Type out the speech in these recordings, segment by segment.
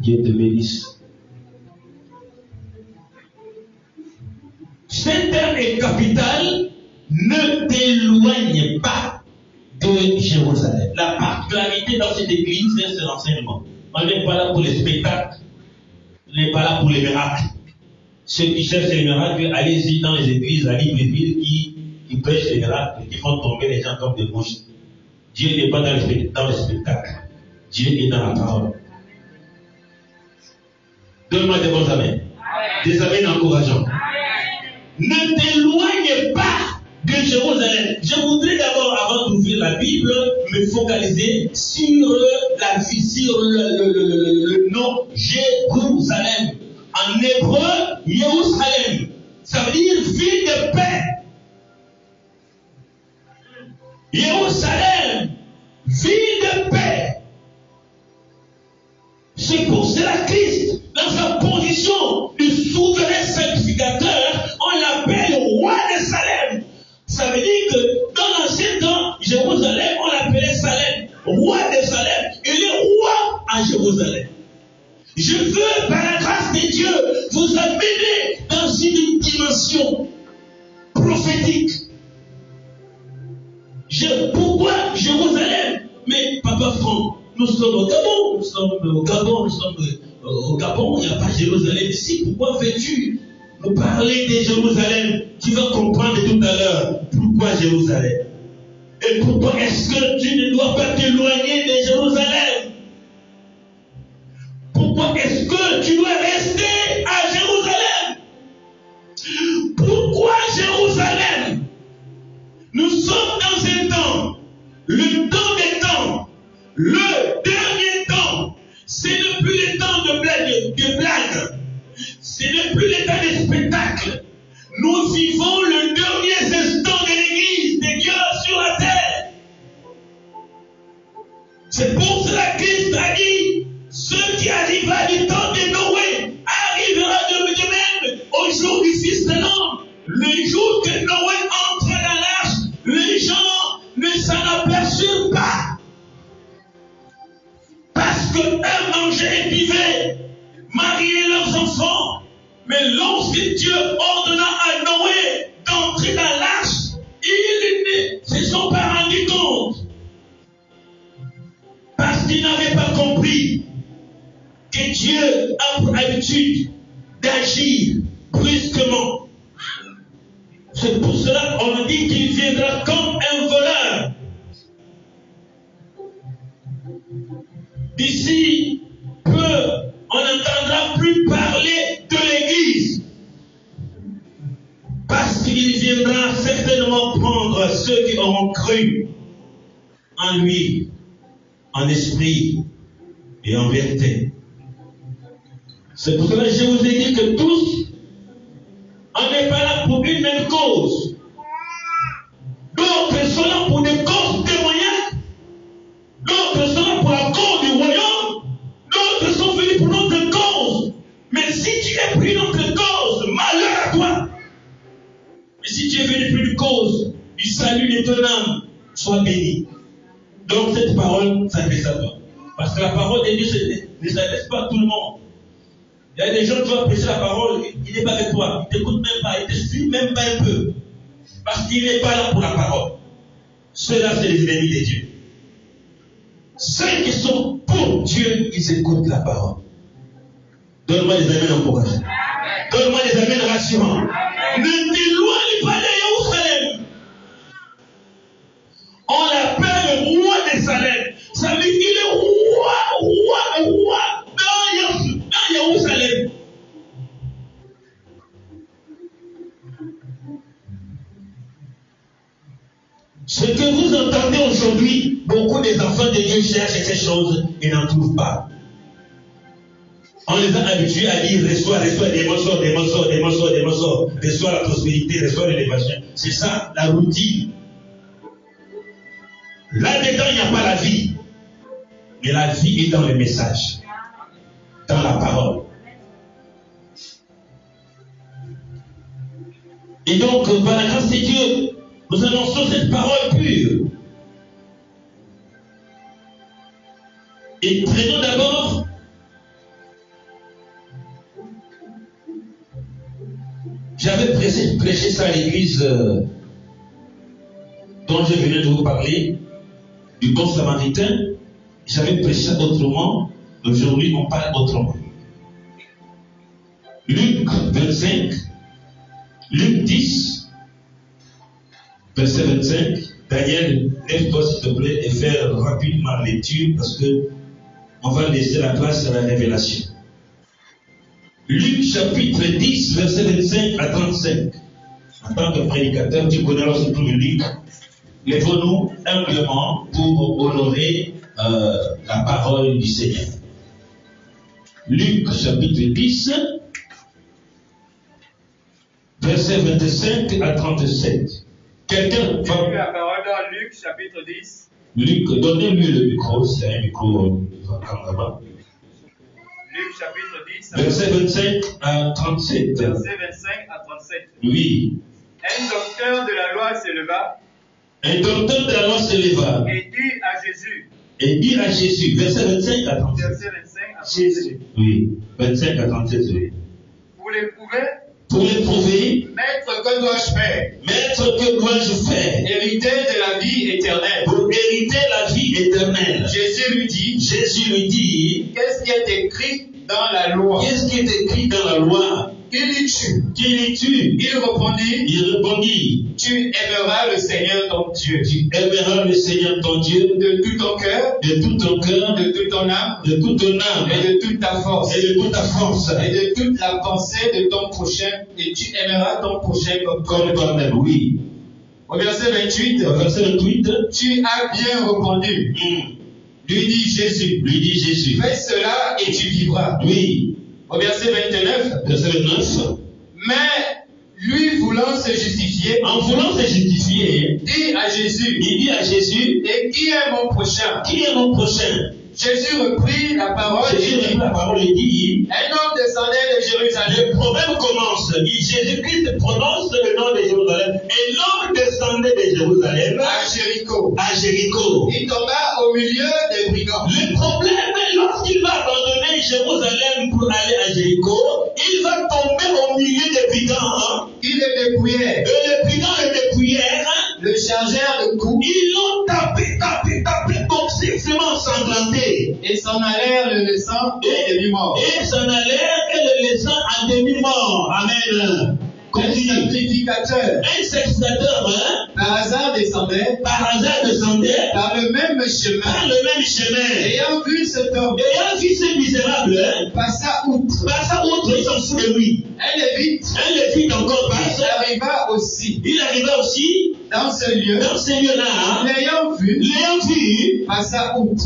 Dieu te bénisse. Cet terme est capital. Ne t'éloigne pas de Jérusalem. La particularité dans cette église, c'est l'enseignement. On n'est pas là pour les spectacles. On n'est pas là pour les miracles. Ceux qui cherchent les miracles, allez-y dans les églises à Libreville qui prêchent les miracles, qui font tomber les gens comme des mouches. Dieu n'est pas dans le spectacle. Dieu est dans la parole. Donne-moi des bons amens. Des amens encourageants. Ne t'éloigne pas de Jérusalem. Je voudrais d'abord, avant d'ouvrir la Bible, me focaliser sur la vie, sur le nom Jérusalem. En hébreu, Jérusalem. Ça veut dire ville de paix. Jérusalem, ville de paix. C'est pour cela Christ, dans sa position de souverain sanctificateur, on l'appelle roi de Salem. Ça veut dire que dans l'ancien temps, Jérusalem, on l'appelait Salem, roi de Salem. Il est roi à Jérusalem. Je veux, par la grâce de Dieu, vous amener dans une dimension prophétique. Pourquoi Jérusalem? Mais Papa Franck, nous sommes au Gabon, il n'y a pas Jérusalem ici. Pourquoi veux-tu nous parler de Jérusalem? Tu vas comprendre tout à l'heure pourquoi Jérusalem. Et pourquoi est-ce que tu ne dois pas t'éloigner de Jérusalem? Pourquoi est-ce que tu dois rester à Jérusalem? Pourquoi Jérusalem? Nous sommes dans un temps, le temps des temps, le dernier temps. Ce n'est plus le temps de blagues. Ce n'est plus le temps de spectacle. Nous vivons le dernier instant de l'Église de Dieu sur la terre. C'est pour cela que Christ a dit, ce qui arrivera du temps de Noé arrivera de même au jour du Fils de l'homme. Le jour que Noé entre dans l'arche, les gens ne s'en aperçurent pas. Parce qu'eux mangeaient et buvaient, mariaient leurs enfants. Mais lorsque Dieu ordonna à Noé d'entrer dans l'arche, ils ne se sont pas rendus compte. Parce qu'ils n'avaient pas compris que Dieu a pour habitude d'agir brusquement. C'est pour cela qu'on dit qu'il viendra comme un voleur. D'ici peu, on n'entendra plus parler de l'Église. Parce qu'il viendra certainement prendre ceux qui auront cru en lui, en esprit et en vérité. C'est pour cela que je vous ai dit que tous, on n'est pas là pour une même cause. D'autres sont là pour des causes témoignages. D'autres sont là pour la cause du royaume. D'autres sont venus pour notre cause. Mais si tu es pour une autre cause, malheur à toi. Mais si tu es venu pour une cause du salut de ton âme, sois béni. Donc cette parole s'adresse à toi. Parce que la parole de Dieu ne s'adresse pas à tout le monde. Il y a des gens qui vont prêcher la parole, il n'est pas avec toi, il ne t'écoute même pas, il ne te suit même pas un peu. Parce qu'il n'est pas là pour la parole. Ceux-là, c'est les ennemis de Dieu. Ceux qui sont pour Dieu, ils écoutent la parole. Donne-moi des amens encourageants. Donne-moi des amens rassurants. Ne t'éloigne pas de Jérusalem. On l'appelle roi de Salem. Ça veut dire qu'il est roi dans Jérusalem. Ce que vous entendez aujourd'hui, beaucoup des enfants de Dieu cherchent ces choses et n'en trouvent pas. On les a habitués à dire reçois des morceaux, reçois la prospérité, reçois l'élévation. C'est ça la routine. Là-dedans, il n'y a pas la vie. Mais la vie est dans le message, dans la parole. Et donc, par la grâce de Dieu, nous annonçons cette parole pure. Et prenons d'abord J'avais prêché ça à l'église dont je venais de vous parler, du bon samaritain. J'avais prêché ça autrement. Aujourd'hui, on parle autrement. Luc 25, Luc 10, verset 25. Daniel, lève-toi s'il te plaît et fais rapidement la lecture parce que on va laisser la place à la révélation. Luc chapitre 10, verset 25 à 35. En tant que prédicateur, tu connais surtout le Luc. Lèvons-nous humblement pour honorer la parole du Seigneur. Luc chapitre 10, verset 25 à 37. Quelqu'un va... la parole dans Luc chapitre 10. Luc, donnez-lui le micro, c'est un micro là-bas. Luc chapitre 10. Verset 25 à 37. Verset 25 à 37. Oui. Un docteur de la loi se leva. Un docteur de la loi se leva. Et dit à Jésus. Et dit à Jésus. Verset 25 à 37. Verset 25 à 37. Jésus. Oui. 25 à 37, oui. Pour l'éprouver. Pour l'éprouver. Maître, que dois-je faire? Maître, que dois-je faire? Hériter de la vie éternelle. Pour hériter la vie éternelle. Jésus lui dit. Qu'est-ce qui est écrit dans la loi? Qu'est-ce qui est écrit dans la loi? Qui lis-tu? Qui lis-tu? Il répondit. Tu aimeras le Seigneur ton Dieu. Tu aimeras le Seigneur ton Dieu. De tout ton cœur. De tout ton cœur. De toute ton âme. De toute ton âme. Et de toute ta force. Et de toute ta force. Et de toute la pensée de ton prochain. Et tu aimeras ton prochain comme toi-même. Oui. Au verset 28. Tu as bien répondu. Lui dit Jésus. Fais cela et tu vivras. Oui. Au verset 29. Mais lui voulant se justifier. Dit à Jésus. Et qui est mon prochain? Jésus reprit la parole et dit. Un homme descendait de Jérusalem. Le problème commence. Jésus-Christ prononce le nom de Jérusalem. Et l'homme descendait de Jérusalem à Jéricho. Il tomba au milieu des brigands. Le problème, lorsqu'il va abandonner Jérusalem pour aller à Jéricho, il va tomber au milieu des brigands. Qui le dépouillèrent. Et les brigands le dépouillèrent. Le chargèrent de coups. Ils l'ont tapé, complètement ensanglanté. Et s'en allèrent le laissant à demi-mort. À demi-mort. Amen. Un sacrificateur. Par hasard descendait. Par le même chemin. Ayant vu cet homme. Ce misérable. Passa outre. Il s'en fout de lui. Un lévite encore passe. Il arriva aussi. Dans ce lieu-là. L'ayant vu. Passa outre.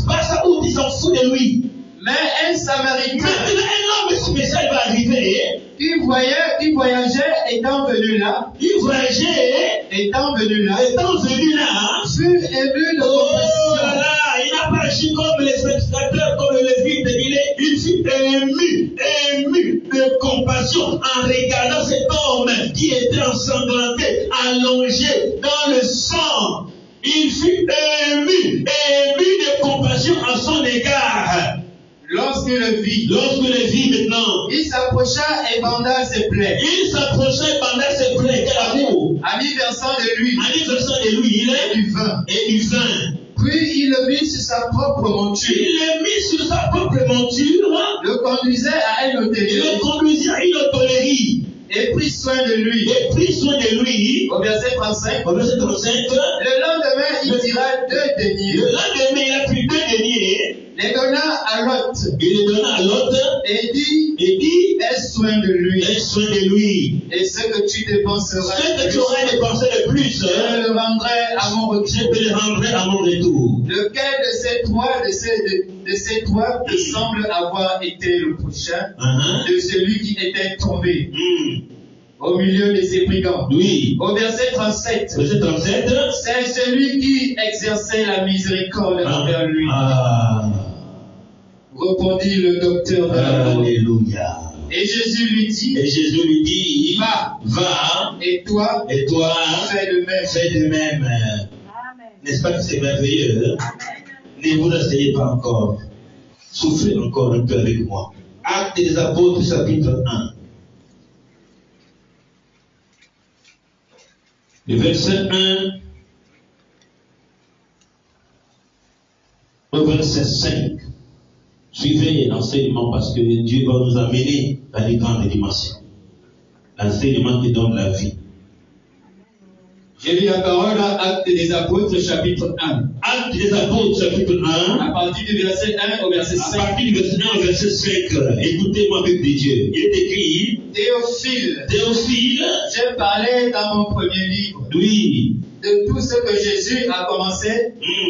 Il s'en fout de lui. Mais un Samaritain. Maintenant, un homme spécial va arriver. Il voyageait étant venu là. Fut ému de compassion. Il n'a pas agi comme les spectateurs, comme le lévite. Il fut ému de compassion en regardant cet homme qui était ensanglanté, allongé dans le sang. Il fut ému de compassion à son égard. Lorsque le vit maintenant, il s'approcha et banda ses plaies. Quel amour! À mi-versant de lui, et du vin. Puis il le mit sur sa propre monture. Le conduisait à une hôtellerie. Et prit soin de lui. Au verset 35. Le lendemain, il tira 2 deniers. Il a pris 2 deniers. Les donna à Lot. Et dit, aie soin de lui. Et ce que tu dépenseras. Tu aurais dépensé le plus. Je le rendrai à mon retour. Lequel de ces trois te semble avoir été le prochain de celui qui était tombé au milieu de ses brigands? Oui. Au verset 37. C'est celui qui exerçait la miséricorde envers lui. Répondit le docteur de la loi. Alléluia. Et Jésus lui dit, va, et toi, fais de même. N'est-ce pas que c'est merveilleux? Ne vous asseyez pas encore. Soufflez encore un peu avec moi. Actes des Apôtres, chapitre 1. Le verset 1 au verset 5. Suivez l'enseignement parce que Dieu va nous amener dans les grandes dimensions. L'enseignement qui donne la vie. J'ai lu la parole à Actes des Apôtres, chapitre 1. Actes des Apôtres, chapitre 1. À partir du verset 1 au verset 5. À partir du verset 1 au verset 5. Écoutez-moi avec des dieux. Il est écrit Théophile, j'ai parlé dans mon premier livre. Oui. De tout ce que Jésus a commencé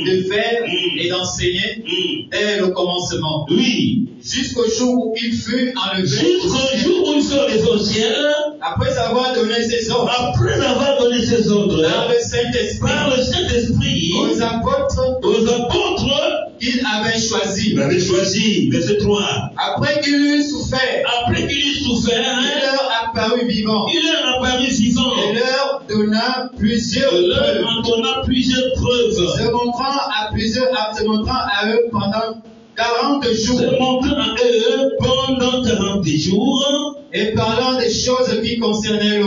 de faire et d'enseigner dès le commencement. Oui. Jusqu'au jour où il fut enlevé. Jusqu'au jour où il sort des au ciel. Après avoir donné ses ordres. Après avoir donné ses ordres. Par le Saint-Esprit. Par le Saint-Esprit. Aux apôtres. Qu'il avait choisi. Il avait choisi. Verset 3. Après qu'il eut souffert. Il leur apparut vivant. Et leur donna plusieurs preuves. Se montrant à eux pendant 40 jours. Et parlant des choses qui concernaient le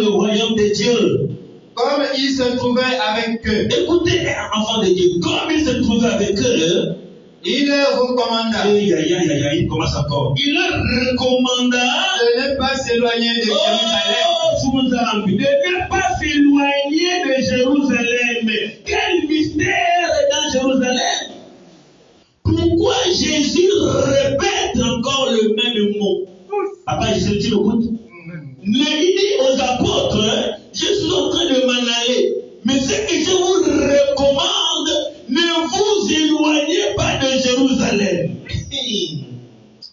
royaume de Dieu. Comme il se trouvait avec eux. Écoutez, enfants de Dieu, comme il se trouvait avec eux, il leur recommanda. Il commence encore. Il leur recommanda de ne pas s'éloigner de Jérusalem. De ne pas s'éloigner de Jérusalem. Quel mystère est dans Jérusalem? Pourquoi Jésus répète encore le même mot? Papa, je sais, tu l'écoutes? Il dit aux apôtres, je suis en train de m'en aller. Mais ce que je vous recommande, ne vous éloignez pas de Jérusalem.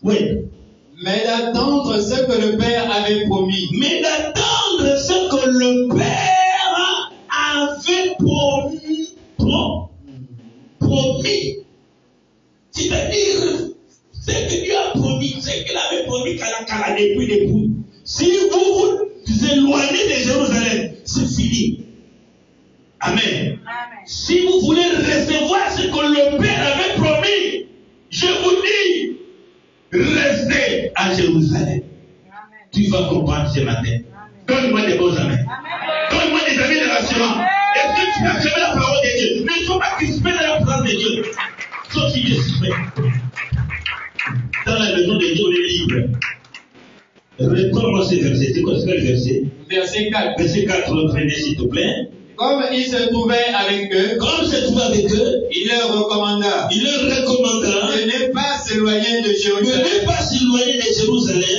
Oui. Mais d'attendre ce que le Père avait promis. C'est-à-dire, ce que Dieu a promis, ce qu'il avait promis qu'à la depuis. Si vous vous éloignez de Jérusalem, c'est fini. Amen. Si vous voulez recevoir ce que le Père avait promis, je vous dis, restez à Jérusalem. Amen. Tu vas comprendre ce matin. Donne-moi des bons amis. Donne-moi des amis de rassurant. Est-ce que tu as fait la parole de Dieu? Ne sois pas crispé dans la présence de Dieu. Sauf si Dieu se fait. Dans la maison de Dieu, on est libre. Reprends-moi ce verset. C'est quoi le verset? Verset 4. Verset 4, reprenez s'il te plaît. Comme il se trouvait avec eux, il leur recommanda de ne pas s'éloigner de Jérusalem,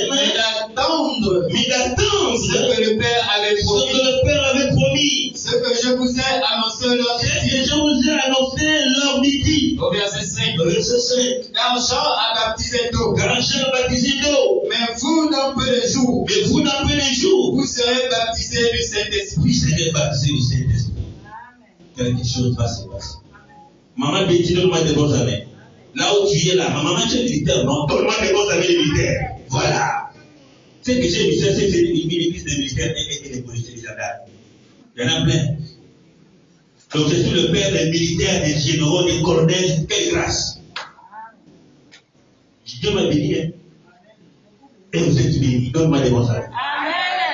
mais d'attendre ce que le Père avait promis. Ce que je vous ai annoncé leur midi. Au verset 5. Car Jean a baptisé d'eau. Mais vous, dans peu de jours, vous serez baptisés du Saint-Esprit. Quelque chose va se passer. Maman Betty, donne-moi des bons amis. Là où tu es là, maman, tu es militaire, non? Donne-moi des bons amis militaires. Voilà. Ce que j'ai vu, c'est l'église des militaires et des policiers des gendarmes. Il y en a plein. Donc je suis le père des militaires, des généraux, des colonels. Quelle grâce. Dieu m'a béni. Et vous êtes bénis. Donne-moi des bons amis.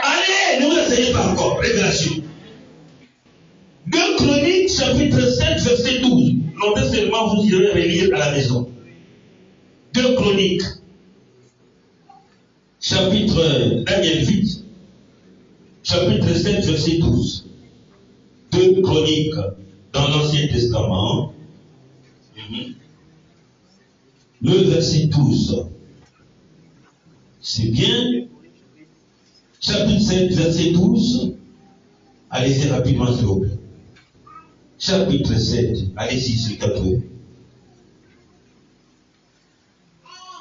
Allez, ne vous asseyez pas encore. Révélation. 2 Chroniques, chapitre 7, verset 12. Notez seulement, vous irez relire à la maison. 2 Chroniques, chapitre Daniel 8, chapitre 7, verset 12. 2 Chroniques dans l'Ancien Testament. Le verset 12. C'est bien. Chapitre 7, verset 12. Allez-y rapidement, s'il vous plaît. Chapitre 7. Allez-y, s'il vous plaît.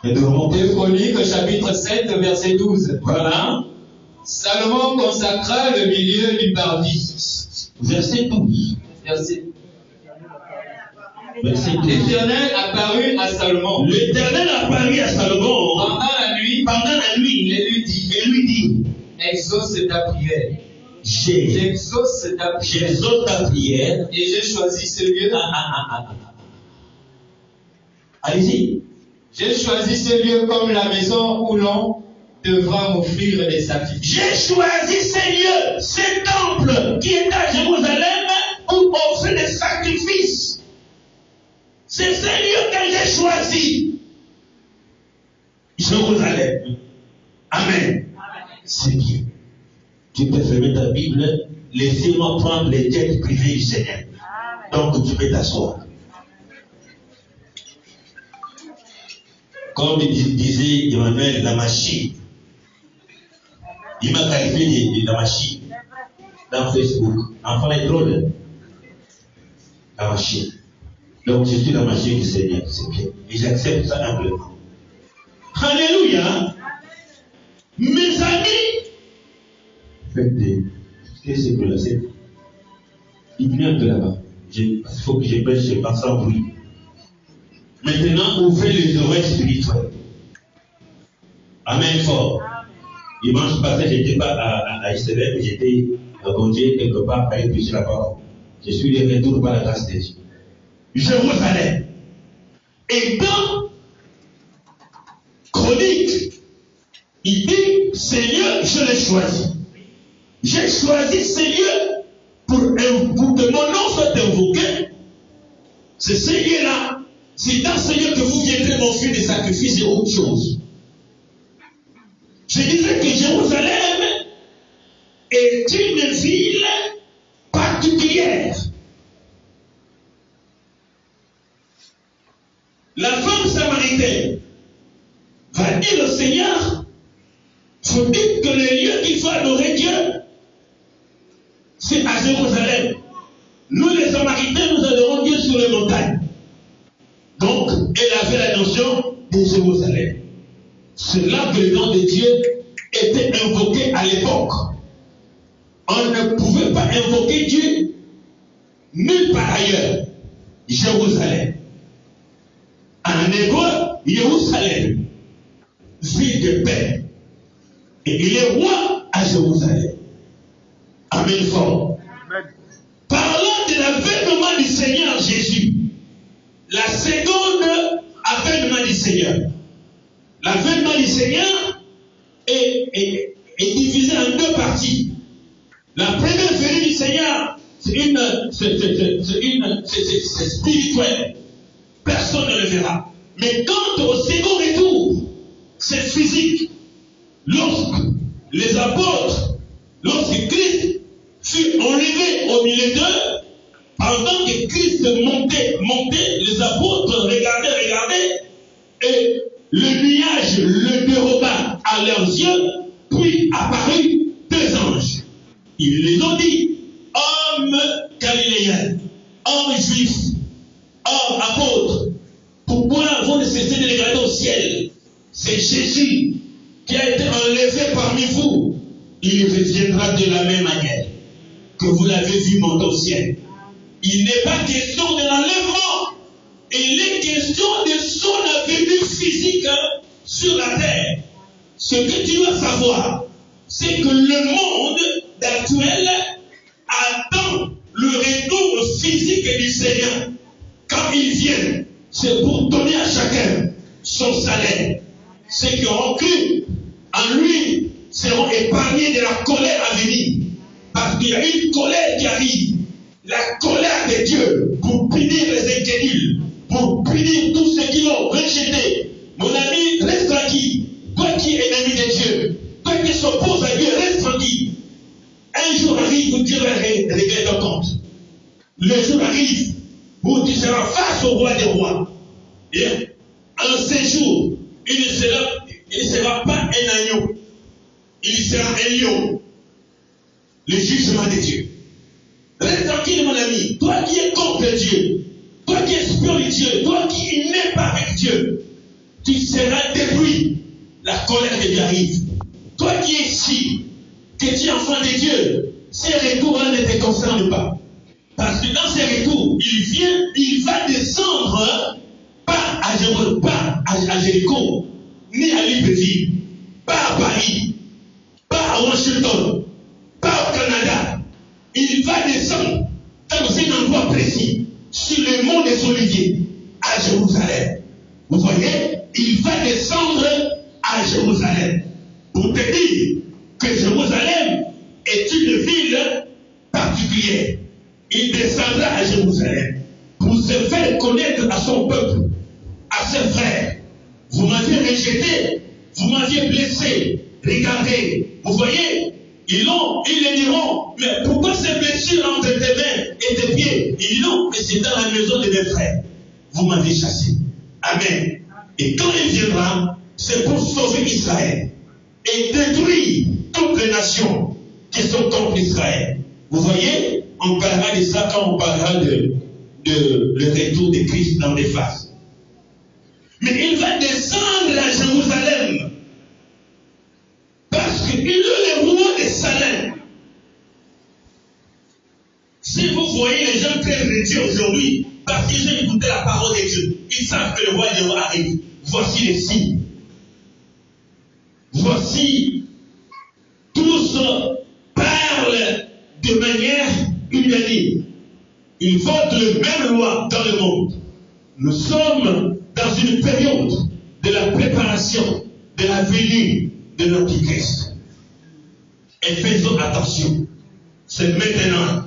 Et de remonter. 2 Chroniques, chapitre 7, verset 12. Voilà. Salomon consacra le milieu du parvis. Verset 12. Verset 12. L'Éternel apparut à Salomon. Pendant la nuit, et lui dit, exauce ta prière. J'exauce ta prière. Et j'ai choisi ce lieu. Allez-y. J'ai choisi ce lieu comme la maison où l'on devra m'offrir des sacrifices. J'ai choisi ces lieux, ces temples qui est à Jérusalem pour offrir des sacrifices. C'est ces lieux que j'ai choisis. Jérusalem. Amen. C'est bien. Tu peux fermer ta Bible. Laissez-moi prendre les jets privés du Seigneur. Donc tu peux t'asseoir. Comme disait Emmanuel, la machine. Il m'a qualifié de la machine dans Facebook. Enfant est drôle. La machine. Donc je suis la machine du Seigneur. C'est bien. Et j'accepte ça humblement. Alléluia. Mes amis. Faites des. Qu'est-ce que là? C'est. Il vient un peu là-bas. Il faut que je prêche, je passe sans bruit. Maintenant, ouvrez les oreilles spirituelles. Amen fort. Dimanche passé, je n'étais pas à Israël, mais j'étais à Gondier, quelque part, à épuiser la parole. Je suis de retour par la grâce de Dieu. Jérusalem. Et dans Chronique, il dit, Seigneur, je l'ai choisi. J'ai choisi ces lieux pour que mon nom soit invoqué. C'est ces lieux-là. C'est dans ces lieux que vous viendrez m'offrir des sacrifices et autre chose. Je disais que Jérusalem est une ville particulière. La femme samaritaine va dire au Seigneur, vous dites que le lieu qu'il faut adorer Dieu, c'est à Jérusalem. Nous les Samaritains, nous adorons Dieu sur les montagnes. Donc, elle avait la notion de Jérusalem. C'est là que le nom de Dieu était invoqué à l'époque. On ne pouvait pas invoquer Dieu nulle part ailleurs. Jérusalem. En hébreu, Jérusalem, ville de paix. Et il est roi à Jérusalem. Amen fort. Parlant de l'avènement du Seigneur Jésus, la seconde avènement du Seigneur. L'avènement du Seigneur est divisé en deux parties. La première venue du Seigneur, c'est spirituel. Personne ne le verra. Mais quant au second retour, c'est physique. Lorsque les apôtres, lorsque Christ fut enlevé au milieu d'eux, pendant que Christ montait, les apôtres regardaient, et le nuage le déroba à leurs yeux, puis apparut deux anges. Ils les ont dit, hommes galiléens, hommes juifs, hommes apôtres, pourquoi vous ne cessez de regarder au ciel? C'est Jésus qui a été enlevé parmi vous. Il reviendra de la même manière que vous l'avez vu monter au ciel. Il n'est pas question de l'enlèvement. Il est question de son avenue physique sur la terre. Ce que tu dois savoir, c'est que le monde actuel attend le retour physique du Seigneur. Quand il vient, c'est pour donner à chacun son salaire. Ceux qui auront cru en lui seront épargnés de la colère à venir. Parce qu'il y a une colère qui arrive. La colère de Dieu pour punir les incrédules, pour punir tous ceux qui l'ont rejeté. Mon ami, reste tranquille. Toi qui es ennemi de Dieu, toi qui s'oppose à Dieu, reste tranquille. Un jour arrive où Dieu va régler ton compte. Le jour arrive où tu seras face au roi des rois. Et en ce jour, il ne sera pas un agneau. Il sera un lion. Le jugement de Dieu. Reste tranquille, mon ami. Toi qui es contre Dieu, toi qui es spirituel, toi qui n'es pas avec Dieu, tu seras détruit. La colère de Dieu arrive. Toi qui es ici, que tu es enfant de Dieu, ces retours-là ne te concernent pas. Parce que dans ces retours, il va descendre pas à Jéricho, ni à Libreville, pas à Paris, pas à Washington, pas au Canada. Il va descendre dans un endroit précis, sur le mont des Oliviers, à Jérusalem. Vous voyez, il va descendre à Jérusalem pour rejeté, vous m'aviez blessé. Regardez, vous voyez, ils les diront, mais pourquoi ces blessures entre tes mains et tes pieds? Ils diront, mais c'est dans la maison de mes frères. Vous m'avez chassé. Amen. Et quand il viendra, c'est pour sauver Israël et détruire toutes les nations qui sont contre Israël. Vous voyez, on parlera de ça quand on parlera de le retour de Christ dans les phases. Mais il va descendre à Jérusalem parce qu'il est le roi de Salem. Si vous voyez les gens très religieux aujourd'hui, parce qu'ils ont écouté la parole de Dieu, ils savent que le roi de roi arrive. Voici les signes. Voici, tous parlent de manière unanime. Ils votent les mêmes lois dans le monde. Nous sommes dans une période de la préparation de la venue de l'Antichrist. Et faisons attention. C'est maintenant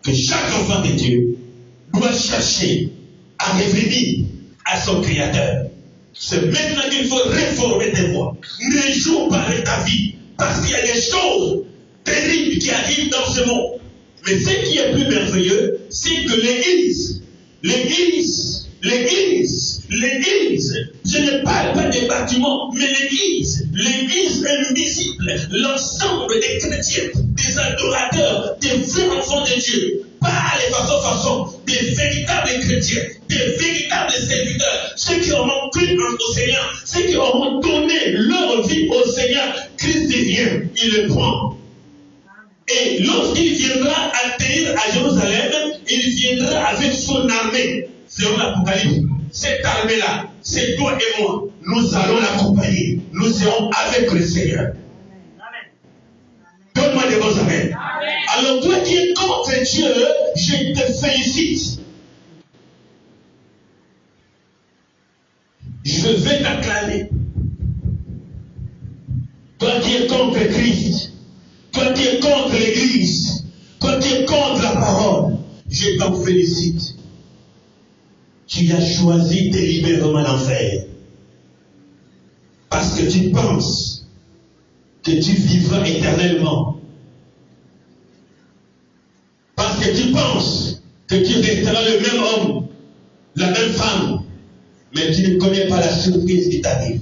que chaque enfant de Dieu doit chercher à revenir à son Créateur. C'est maintenant qu'il faut réformer tes voies. Ne joue pas avec ta vie, parce qu'il y a des choses terribles qui arrivent dans ce monde. Mais ce qui est plus merveilleux, c'est que l'Église, je ne parle pas des bâtiments, mais l'Église invisible, l'ensemble des chrétiens, des adorateurs, des vrais enfants de Dieu, pas les façon, des véritables chrétiens, des véritables serviteurs, ceux qui auront cru au Seigneur, ceux qui auront donné leur vie au Seigneur. Christ vient, il le prend. Et lorsqu'il viendra atterrir à Jérusalem, il viendra avec son armée. Selon l'Apocalypse, cette armée-là, c'est toi et moi. Nous allons l'accompagner. Nous serons avec le Seigneur. Donne-moi des bons amen. Alors toi qui es contre Dieu, je te félicite. Je vais t'acclamer. Toi qui es contre Christ, toi qui es contre l'Église, toi qui es contre la parole, je t'en félicite. Tu as choisi délibérément l'enfer. Parce que tu penses que tu vivras éternellement. Parce que tu penses que tu resteras le même homme, la même femme, mais tu ne connais pas la surprise qui t'arrive.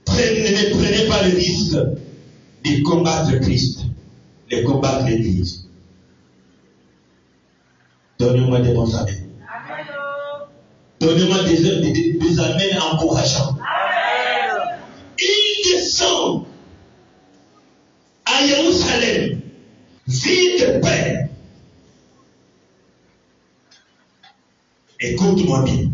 Ne prenez pas le risque de combattre Christ, de combattre l'Église. Donnez-moi des bons amis. Donnez-moi des amens encourageants. Il descend à Jérusalem, ville de paix. Écoute-moi bien.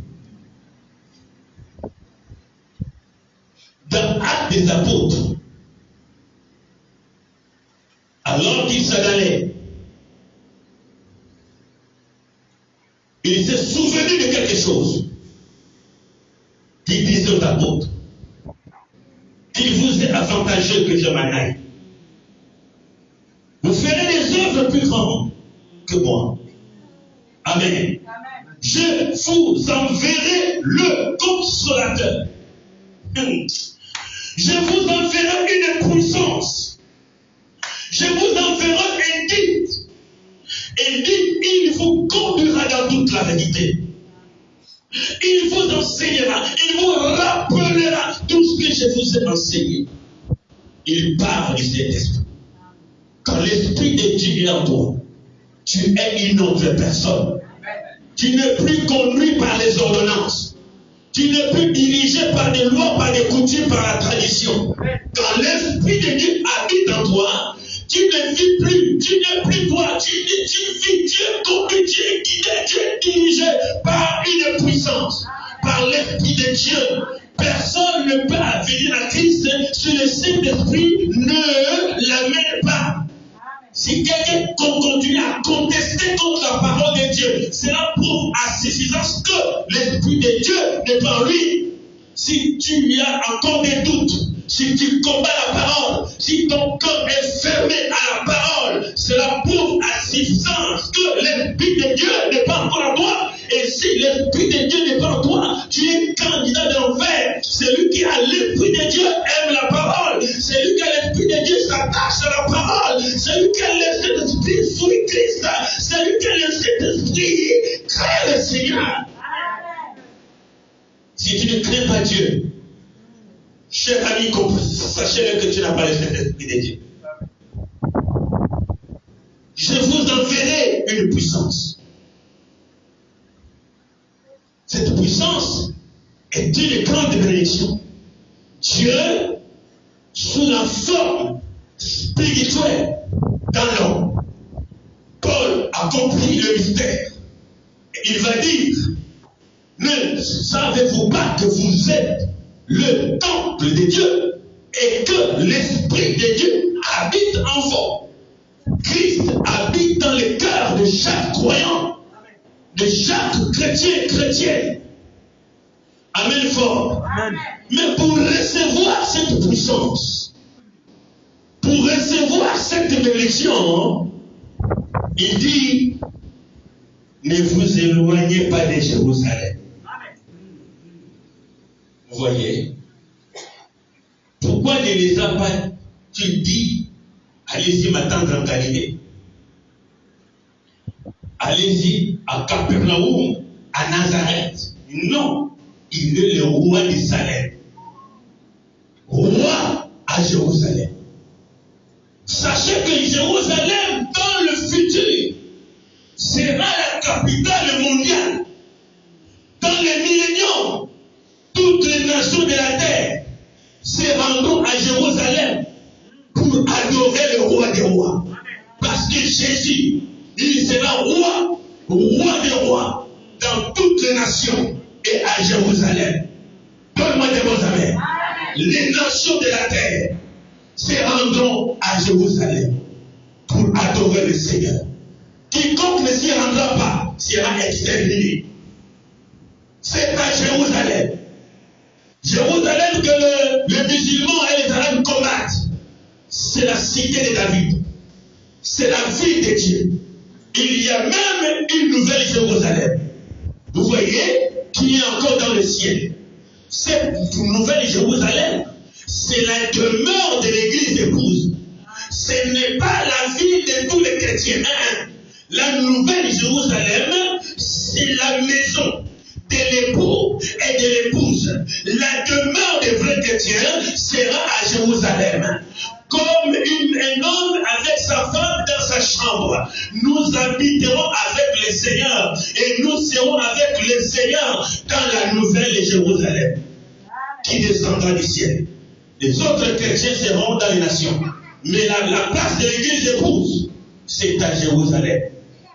Dans Actes des Apôtres, alors qu'il s'en allait, il s'est souvenu de quelque chose. Il disait aux apôtres qu'il vous est avantageux que je m'en aille. Vous ferez des œuvres plus grandes que moi. Amen. Je vous enverrai le consolateur. Je vous enverrai une puissance. Je vous enverrai un guide. Et dit, il vous conduira dans toute la vérité. Il vous enseignera, il vous rappellera tout ce que je vous ai enseigné. Il parle de cet esprit. Quand l'esprit de Dieu est en toi, tu es une autre personne. Tu n'es plus conduit par les ordonnances. Tu n'es plus dirigé par des lois, par des coutumes, par la tradition. Quand l'esprit de Dieu habite en toi, tu ne vis plus, tu n'es plus toi, tu vis, Dieu conduit, Dieu guidé, Dieu dirigé par une puissance, par l'esprit de Dieu. Personne ne peut venir à Christ si le Saint-Esprit ne l'amène pas. Si quelqu'un continue à contester contre la parole de Dieu, cela prouve à suffisance que l'Esprit de Dieu n'est pas en lui. Si tu as encore des doutes, si tu combats la parole, si ton cœur est fermé à la parole, cela prouve à suffisance que l'Esprit de Dieu n'est pas encore en toi. Et si l'Esprit de Dieu n'est pas en toi, tu es candidat d'enfer. Si tu ne crains pas Dieu, cher ami, sachez que tu n'as pas le Saint-Esprit de Dieu. Je vous enverrai une puissance. Cette puissance est une grande bénédiction. Dieu, sous la forme spirituelle dans l'homme, Paul accomplit le mystère. Il va dire, ne savez-vous pas que vous êtes le temple de Dieu et que l'Esprit de Dieu habite en vous? Christ habite dans le cœur de chaque croyant, de chaque chrétienne. Amen fort. Amen. Mais pour recevoir cette puissance, pour recevoir cette bénédiction, il dit, ne vous éloignez pas de Jérusalem. Vous voyez? Pourquoi ne les a pas, tu dis, allez-y m'attendre en Galilée. Allez-y à Capernaum, à Nazareth. Non, il est le roi de Salem. Roi à Jérusalem. Sachez que Jérusalem, dans le futur, sera la capitale mondiale. Dans les milléniums, toutes les nations de la terre se rendront à Jérusalem pour adorer le roi des rois. Parce que Jésus, il sera roi des rois, dans toutes les nations et à Jérusalem. Donne-moi des mots amen. Les nations de la terre se rendront à Jérusalem pour adorer le Seigneur. Quiconque ne s'y rendra pas sera exterminé. C'est à Jérusalem. Jérusalem que les musulmans et les arabes combattent. C'est la cité de David. C'est la ville de Dieu. Il y a même une nouvelle Jérusalem. Vous voyez qui est encore dans le ciel. Cette nouvelle Jérusalem, c'est la demeure de l'église épouse. Ce n'est pas la ville de tous les chrétiens. La nouvelle Jérusalem, c'est la maison de l'époux et de l'épouse. La demeure des vrais chrétiens sera à Jérusalem. Comme un homme avec sa femme dans sa chambre, nous habiterons avec le Seigneur et nous serons avec le Seigneur dans la nouvelle Jérusalem qui descendra du ciel. Les autres chrétiens seront dans les nations. Mais la place de l'église épouse, c'est à Jérusalem.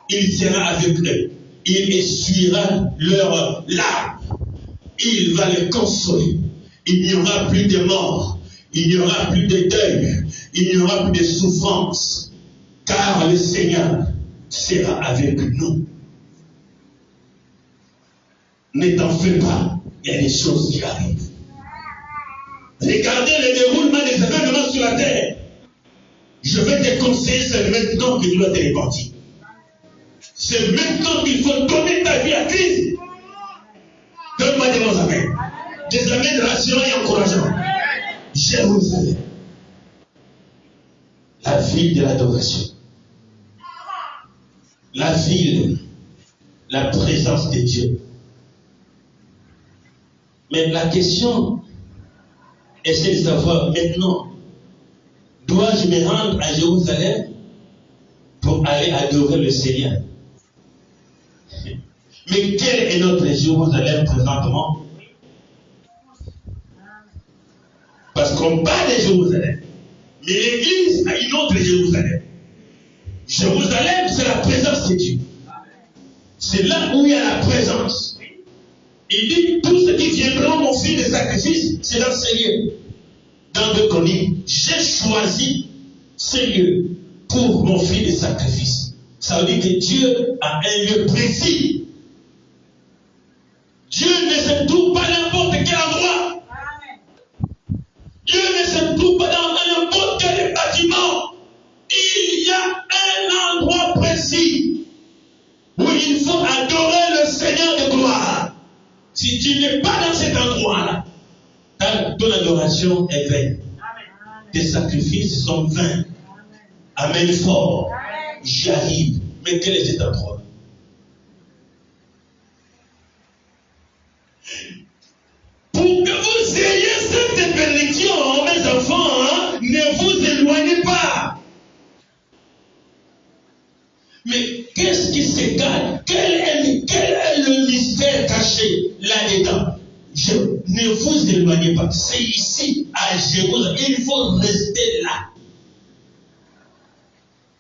Il sera avec eux. Il essuiera leurs larmes. Il va les consoler. Il n'y aura plus de mort. Il n'y aura plus de deuil. Il n'y aura plus de souffrance. Car le Seigneur sera avec nous. Ne t'en fais pas. Il y a des choses qui arrivent. Regardez le déroulement des événements sur la terre. Je vais te conseiller, c'est maintenant que tu dois te repentir. C'est maintenant qu'il faut donner ta vie à Christ. Donne-moi des mots amen. Des amens rassurants et encourageants. Jérusalem. La ville de l'adoration. La ville, la présence de Dieu. Mais la question est celle de savoir maintenant, dois-je me rendre à Jérusalem pour aller adorer le Seigneur? Mais quel est notre Jérusalem présentement? Parce qu'on parle de Jérusalem. Mais l'Église a une autre Jérusalem. Jérusalem, c'est la présence de Dieu. C'est là où il y a la présence. Il dit, tous ceux qui viendront m'offrir des sacrifices, c'est dans ces lieux. Dans 2 Chroniques, j'ai choisi ces lieux pour m'offrir des sacrifices. Ça veut dire que Dieu a un lieu précis. Dieu ne se trouve pas n'importe quel endroit. Dieu ne se trouve pas dans n'importe quel bâtiment. Il y a un endroit précis où il faut adorer le Seigneur de gloire. Si tu n'es pas dans cet endroit-là, ton adoration est vaine. Tes sacrifices sont vains. Amen fort. J'y arrive. Mais quel est cet endroit? ne vous éloignez pas. C'est ici, à Jérusalem. Il faut rester là.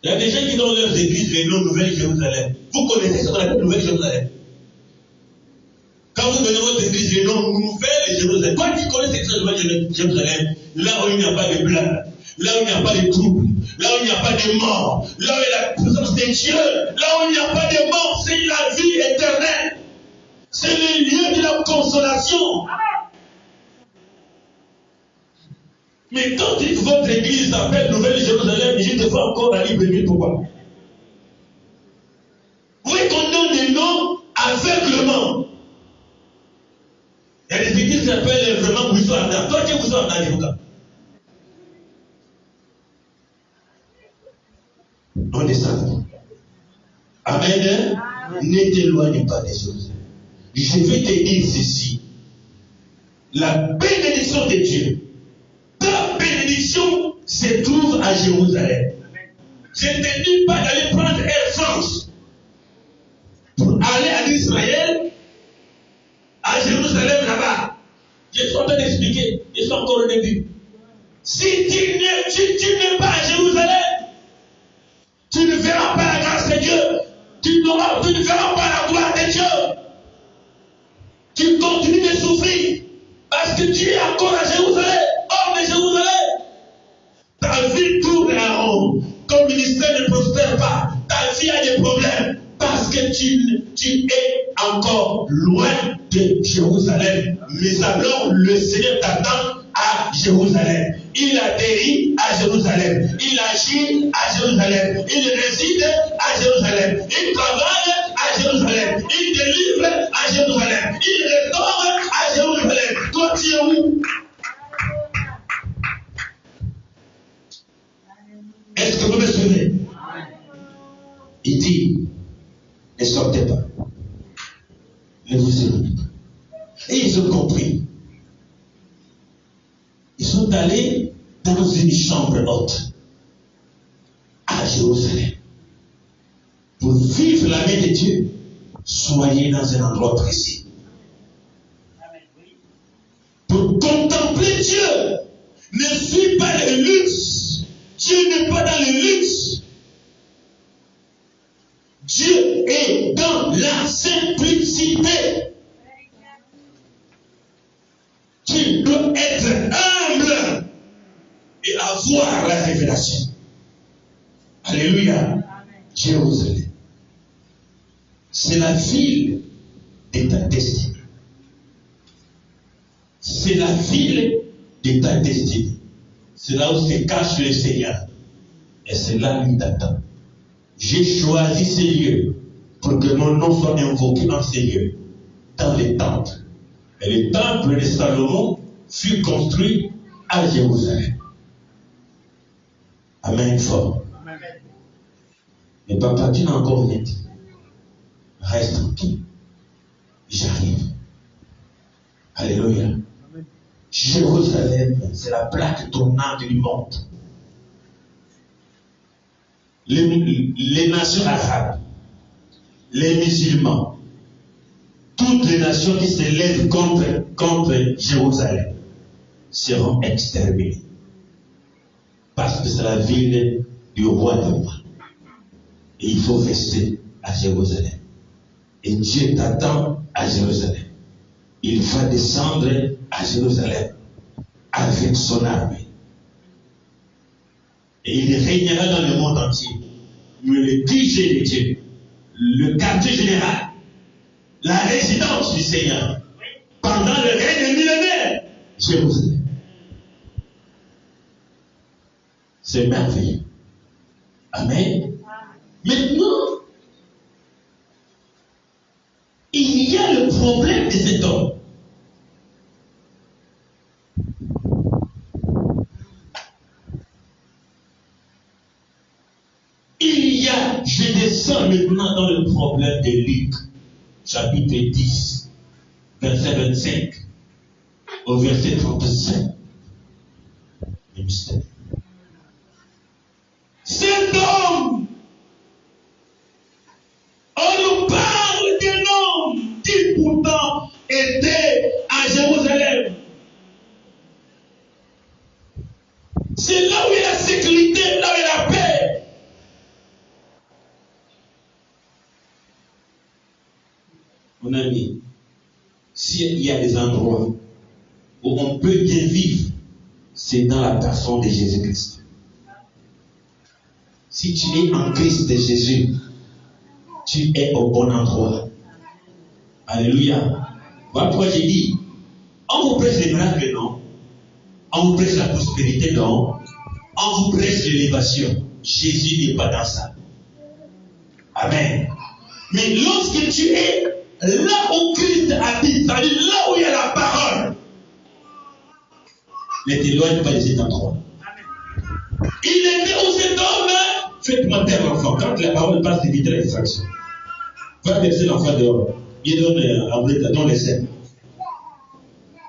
Il y a des gens qui donnent leurs églises les noms Nouvelle Jérusalem. Vous connaissez ce qu'on appelle Nouvelle Jérusalem? Quand vous donnez votre église le nom Nouvelle Jérusalem, toi qui connais cette Nouvelle Jérusalem, là où il n'y a pas de blâme, là où il n'y a pas de trouble, là où il n'y a pas de mort, là où il y a la présence de Dieu, là où il n'y a pas de mort, c'est la vie éternelle. C'est le lieu de la consolation. Mais quand votre église s'appelle Nouvelle Jérusalem, je te fais encore la libre vie. Pourquoi? Oui, qu'on donne des noms aveuglement. Il y a des églises qui s'appellent vraiment Boussou Arda. Toi, tu es Boussou Arda, Jérusalem. On est ça. Amen. Ne t'éloigne pas des choses. Je vais te dire ceci. La bénédiction de Dieu, ta bénédiction se trouve à Jérusalem. Je ne te dis pas d'aller prendre Air France pour aller à Israël, à Jérusalem là-bas. Je suis en train d'expliquer, je suis encore au début. Si tu n'es pas à Jérusalem, tu ne verras pas la grâce de Dieu. Tu ne verras pas la gloire de Dieu. Tu continues de souffrir parce que tu es encore à Jérusalem, hors de Jérusalem. Ta vie tourne en rond. Ton ministère ne prospère pas. Ta vie a des problèmes parce que tu es encore loin de Jérusalem. Mais alors, le Seigneur t'attend à Jérusalem. Il atterrit à Jérusalem. Il agit à Jérusalem. Il réside à Jérusalem. Il travaille à Jérusalem. Il délivre à Jérusalem. Il restaure à Jérusalem. Toi, tu es où? Est-ce que vous me suivez? Il dit, ne sortez pas. Ne vous éloignez pas. Et ils ont compris. Ils sont allés dans une chambre haute à Jérusalem. Pour vivre la main de Dieu, soyez dans un endroit précis. Pour contempler Dieu, ne suis pas le luxe. Dieu n'est pas dans le luxe. Dieu est dans la simplicité. Tu dois être humble et avoir la révélation. Alléluia. Jérusalem. C'est la ville de ta destinée. C'est la ville de ta destinée. C'est là où se cache le Seigneur. Et c'est là où il t'attend. J'ai choisi ces lieux pour que mon nom soit invoqué dans ces lieux, dans les temples. Et le temple de Salomon fut construit à Jérusalem. Amen fort. Mais papa, tu n'as encore rien dit. Reste tranquille. J'arrive. Alléluia. Jérusalem, c'est la plaque tournante du monde. Les nations arabes, les musulmans, toutes les nations qui se lèvent contre Jérusalem seront exterminées. Parce que c'est la ville du roi des rois. Et il faut rester à Jérusalem. Et Dieu t'attend à Jérusalem. Il va descendre à Jérusalem avec son armée. Et il régnera dans le monde entier. Mais le QG de Dieu, le quartier général, la résidence du Seigneur, pendant le règne millénaire, Jérusalem. C'est merveilleux. Amen. Maintenant, il y a le problème de cet homme. Je descends maintenant dans le problème de Luc, chapitre 10, verset 25, au verset 35. Le mystère. Cet homme, on nous parle d'un homme qui pourtant était à Jérusalem. Mon ami, s'il y a des endroits où on peut bien vivre, c'est dans la personne de Jésus-Christ. Si tu es en Christ de Jésus, tu es au bon endroit. Alléluia. Voilà pourquoi j'ai dit, on vous prêche les miracles, non? On vous prêche la prospérité, non? On vous prêche l'élévation. Jésus n'est pas dans ça. Amen. Mais lorsque tu es là où Christ habite, c'est-à-dire là où il y a la parole, ne t'éloigne pas de cet endroit. Il était où cet homme? Faites-moi taire l'enfant. Quand la parole passe, d'éviter la distraction. Va verser l'enfant dehors. Il donne dans les scènes.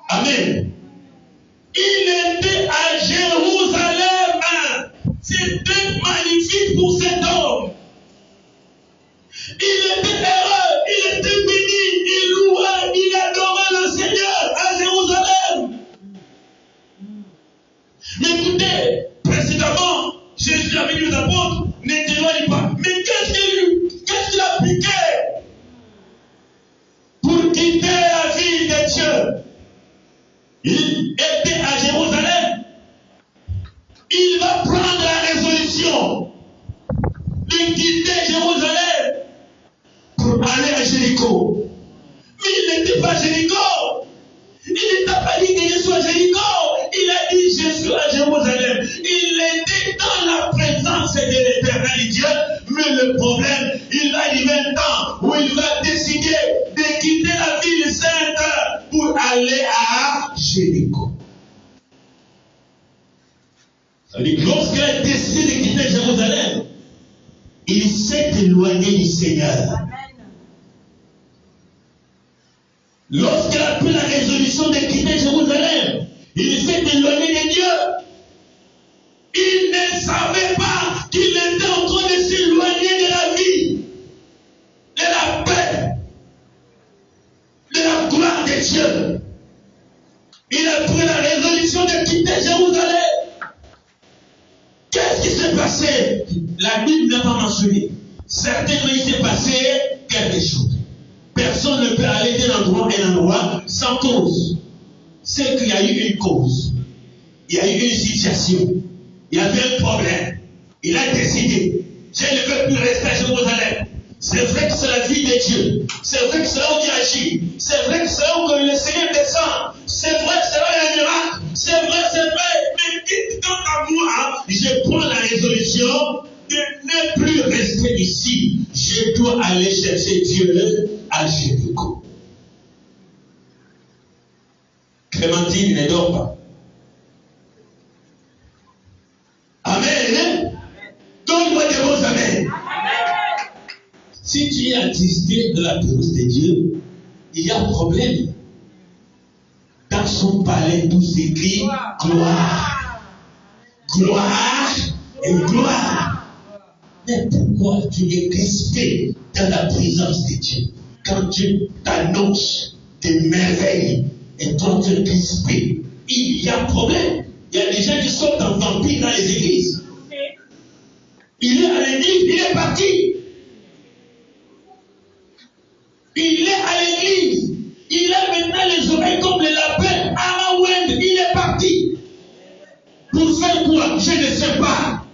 Amen. Il était à Jérusalem. C'était magnifique pour cet homme. Il était heureux, il était béni, il louait, il adorait le Seigneur à Jérusalem. Mais écoutez, précédemment, Jésus avait dit aux apôtres, ne t'éloigne pas. Mais qu'est-ce qu'il a appliqué pour quitter la ville de Dieu? Il était à Jérusalem. Il va prendre la résolution de quitter Jérusalem pour aller à Jéricho. Mais il n'était pas Jéricho. Il n'a pas dit que je suis à Jéricho. Il a dit je suis à Jérusalem. Il était dans la présence de l'Éternel Dieu. Mais le problème, il va arriver un temps où il va décider de quitter la ville sainte pour aller à Jéricho. Ça veut dire que lorsqu'il a décidé de quitter Jérusalem, il s'est éloigné du Seigneur. Lorsqu'il a pris la résolution de quitter Jérusalem, il s'est éloigné de Dieu. Il ne savait pas qu'il était en train de s'éloigner de la vie, de la paix, de la gloire de Dieu. Il a pris la résolution de quitter Jérusalem. Qu'est-ce qui s'est passé? La Bible n'a pas mentionné. Certainement, il s'est passé quelque chose. Personne ne peut aller d'un endroit à un endroit sans cause. C'est qu'il y a eu une cause. Il y a eu une situation. Il y avait un problème. Il a décidé. Je ne veux plus rester à Jérusalem. C'est vrai que c'est la vie de Dieu. C'est vrai que c'est là où Dieu agit. C'est vrai que c'est là où le Seigneur descend. C'est vrai que c'est là où il y a un miracle. C'est vrai. Mais dites quant à moi, je prends la résolution de ne plus rester ici. Je dois aller chercher Dieu à Jéricho. Clémentine ne dort pas. Amen. Donne-moi des mots, amen. Si tu es attristé de la présence de Dieu, il y a un problème. Dans son palais, tout s'écrit gloire. Gloire et gloire. Mais pourquoi tu es crispé dans la présence de Dieu? Quand Dieu t'annonce des merveilles et toi tu es crispé, il y a un problème. Il y a des gens qui sortent en vampire dans les églises. Il est à l'église, il est parti. Il est à l'église. Il a maintenant les oreilles comme les lapins. Arawend, il est parti. Pour faire quoi? Je ne sais pas.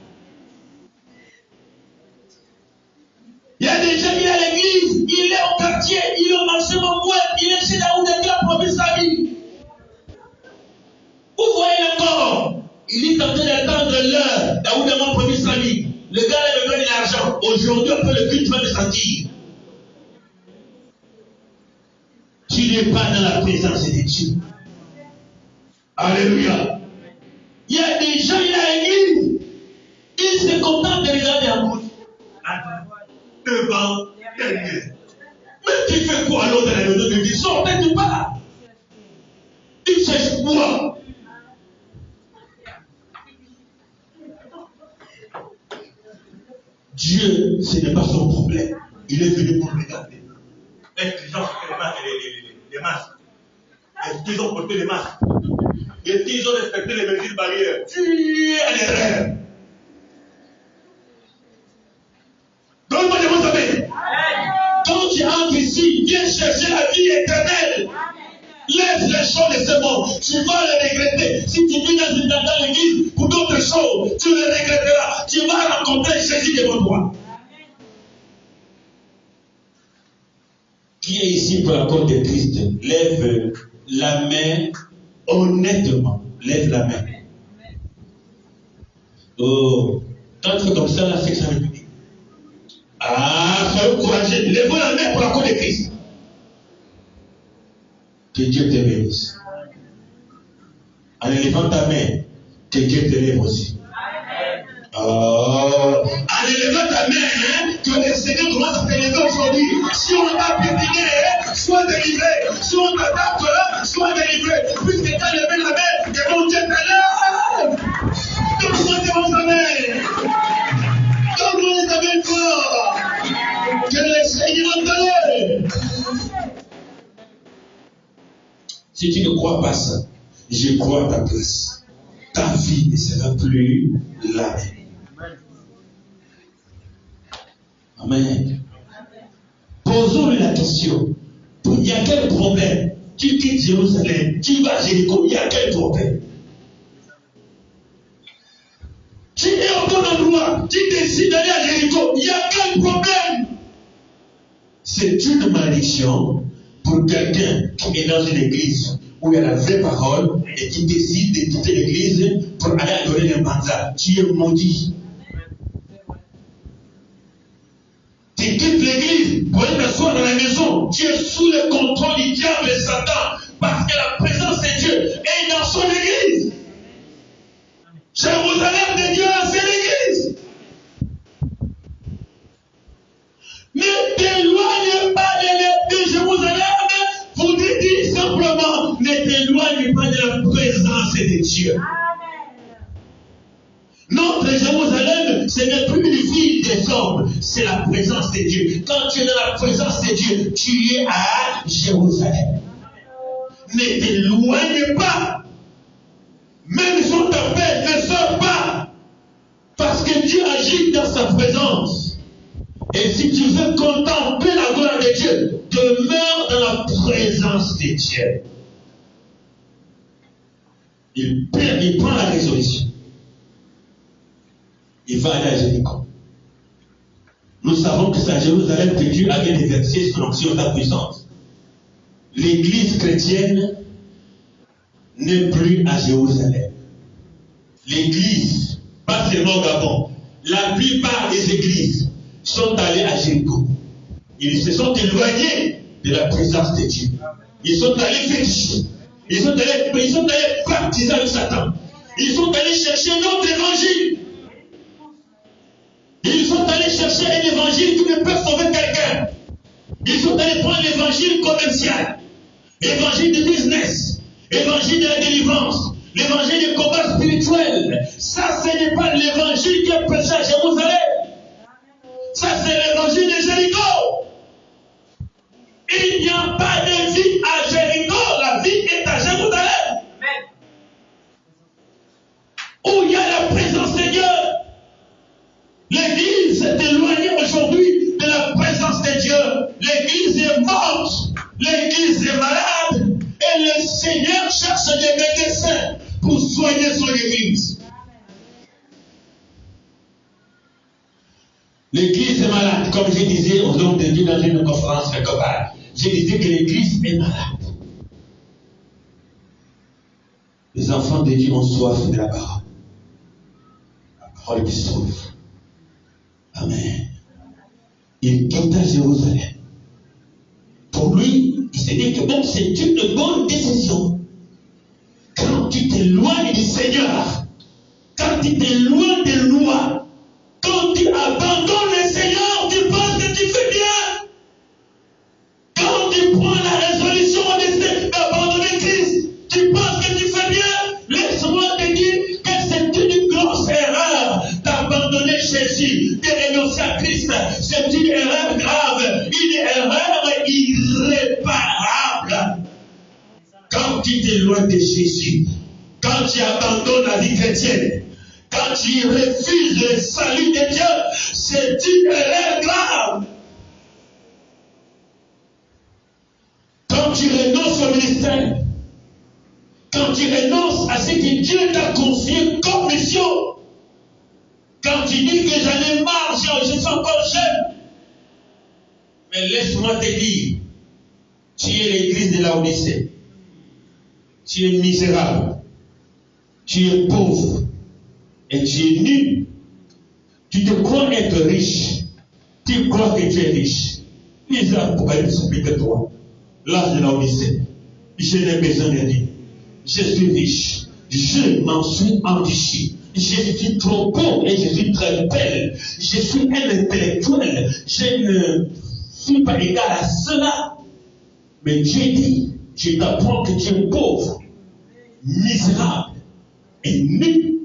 Il y a des gens qui sont à l'église, il est au quartier, il est au marché Mangouet, il est chez Daouda qui a promis sa vie. Vous voyez le corps. Il est en train d'attendre l'heure. Daouda m'a promis sa vie. Le gars là me donne de l'argent. Aujourd'hui, on peut le culte, tu vas me sentir. Tu n'es pas dans la présence de Dieu. Alléluia. Il y a des gens, il y a l'église. Ils se contentent de regarder à gauche. Devant, derrière. Mais tu fais quoi alors dans la maison de Dieu? Sortez du pas. Tu cherches quoi? Dieu, ce n'est pas son problème. Il est venu pour regarder. Est-ce que les gens portent les masques? Est-ce qu'ils ont porté les masques? Est-ce qu'ils ont respecté les mesures barrières? Tu es à l'erreur. Donne-moi des mots, amen. Quand tu entres ici, viens chercher la vie éternelle. Laisse les choses de ce monde. Tu vas les regretter. Si tu viens dans l'église pour d'autres choses, tu les regretteras. Tu vas rencontrer Jésus devant toi. Qui est ici pour la cause de Christ? Lève la main honnêtement. Lève la main. Oh, quand tu fais comme ça, là, c'est que ça veut dire. Ah, soyez courageux. Lève la main pour la cause de Christ. Que Dieu te bénisse. En élevant ta main, que Dieu te lève aussi. Oh, en élevant ta main, que le Seigneur commence à te lever aujourd'hui. Si on t'a pétiné, sois délivré. Si on t'attaque, sois délivré. Puisque tu as levé la main, que mon Dieu te lève. Donne-moi devant ta main. Donne-moi ta main fort. Que le Seigneur te lève. Si tu ne crois pas ça, je crois à ta place. Ta vie ne sera plus la même. Amen. Posons-lui la question. Il y a quel problème? Tu quittes Jérusalem, tu vas à Jéricho, il y a quel problème? Tu es au bon endroit, tu décides d'aller à Jéricho, il y a quel problème? C'est une malédiction pour quelqu'un qui est dans une église où il y a la vraie parole et qui décide de quitter l'église pour aller adorer les manzas. Tu es maudit. Tu quittes l'église pour aller t'asseoir dans la maison. Tu es sous le contrôle du diable et Satan parce que la présence de Dieu est dans son église. Jérusalem de Dieu, c'est l'église. Ne t'éloigne pas de Jérusalem. Vous dites simplement, ne t'éloigne pas de la présence de Dieu. Notre Jérusalem, ce n'est plus une ville des hommes, c'est la présence de Dieu. Quand tu es dans la présence de Dieu, tu es à Jérusalem. Ne t'éloigne pas. Même si on t'appelle, ne sors pas. Parce que Dieu agit dans sa présence. Et si tu veux contempler la gloire de Dieu, demeure dans la présence de Dieu. Il prend la résolution. Il va aller à Jéricho. Nous savons que c'est à Jérusalem que Dieu avait déversé son onction, sa puissance. L'église chrétienne n'est plus à Jérusalem. L'église, pas seulement au Gabon, la plupart des églises sont allées à Jéricho. Ils se sont éloignés de la présence de Dieu. Ils sont allés féticher. Ils sont allés baptiser le Satan. Ils sont allés chercher notre évangile. Ils sont allés chercher un évangile qui ne peut sauver quelqu'un. Ils sont allés prendre l'évangile commercial, l'évangile de business, l'évangile de la délivrance, l'évangile du combat spirituel. Ça, ce n'est pas l'évangile qui est prêché à Jérusalem. Ça, c'est l'évangile de Jéricho. Il n'y a pas de vie à Jéricho. La vie est à Jérusalem. Où il y a la présence de Dieu. L'église s'est éloignée aujourd'hui de la présence de Dieu. L'église est morte. L'église est malade. Et le Seigneur cherche des médecins pour soigner son église. L'église est malade. Comme je disais aux hommes de Dieu dans une conférence quelque part. Je disais que l'église est malade. Les enfants de Dieu ont soif de la parole. La parole qui sauve. Amen. Il quitta Jérusalem. Pour lui, il s'est dit que bon, c'est une bonne décision. Quand tu t'éloignes du Seigneur, quand tu t'éloignes des lois, quand tu abandonnes le Seigneur, tu penses que tu fais bien. Quand tu prends la résolution d'abandonner Christ, tu penses que tu fais bien. Laisse-moi te dire que c'est une grosse erreur d'abandonner Jésus, de renoncer à Christ. C'est une erreur grave, une erreur irréparable. Quand tu t'éloignes de Jésus, quand tu abandonnes la vie chrétienne, quand tu refuses le salut de Dieu, c'est une erreur grave. tu renonces au ministère, quand tu renonces à ce que Dieu t'a confié comme mission, quand tu dis que j'en ai marre, je suis encore jeune, mais laisse-moi te dire, tu es l'église de Laodicée, tu es misérable, tu es pauvre et tu es nul. Tu te crois être riche, tu crois que tu es riche. Misérable, pourquoi il s'oublie que toi? L'âge de Laodicée, je n'ai besoin de rien. Je suis riche, je m'en suis enrichi. Je suis trop beau et je suis très belle. Je suis un intellectuel. Je ne suis pas égal à cela. Mais Dieu dit, je t'apprends que tu es pauvre, misérable et nu.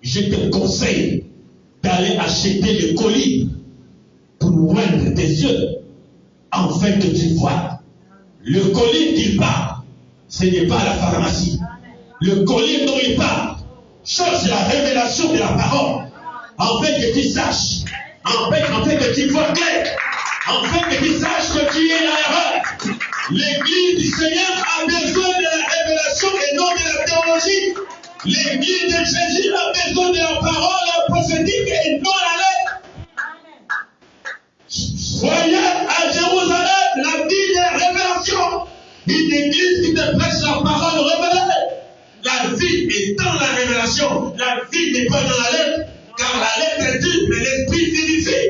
Je te conseille d'aller acheter le collier pour oindre tes yeux, afin que tu vois. Le collier qu'il parle, ce n'est pas la pharmacie. Le collier dont il parle, cherche la révélation de la parole, afin que tu saches, afin que tu vois clair, afin que tu saches que tu es dans l'erreur. L'église du Seigneur a besoin de la révélation et non de la théologie. L'église de Jésus a besoin de la parole prophétique et non la lettre. Soyez à Jérusalem la ville de la révélation. Une église qui te prêche la parole révélée. La vie est dans la révélation. La vie n'est pas dans la lettre. Car la lettre est dure, mais l'esprit vivifie.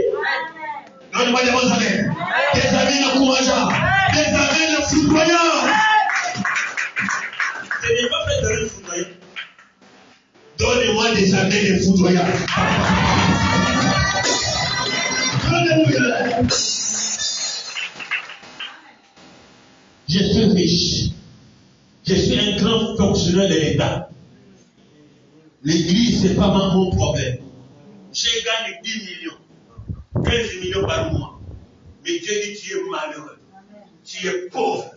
Donne-moi des bons amis. Des amis encourageants. Des amis foudroyants. Ce n'est pas fait de rien foudroyant. Donnez-moi des amis foudroyants. Alléluia. Je suis riche. Je suis un grand fonctionnaire de l'État. L'église, ce n'est pas mon problème. Je gagne 10 millions, 15 millions par mois. Mais Dieu dit, tu es malheureux. Tu es pauvre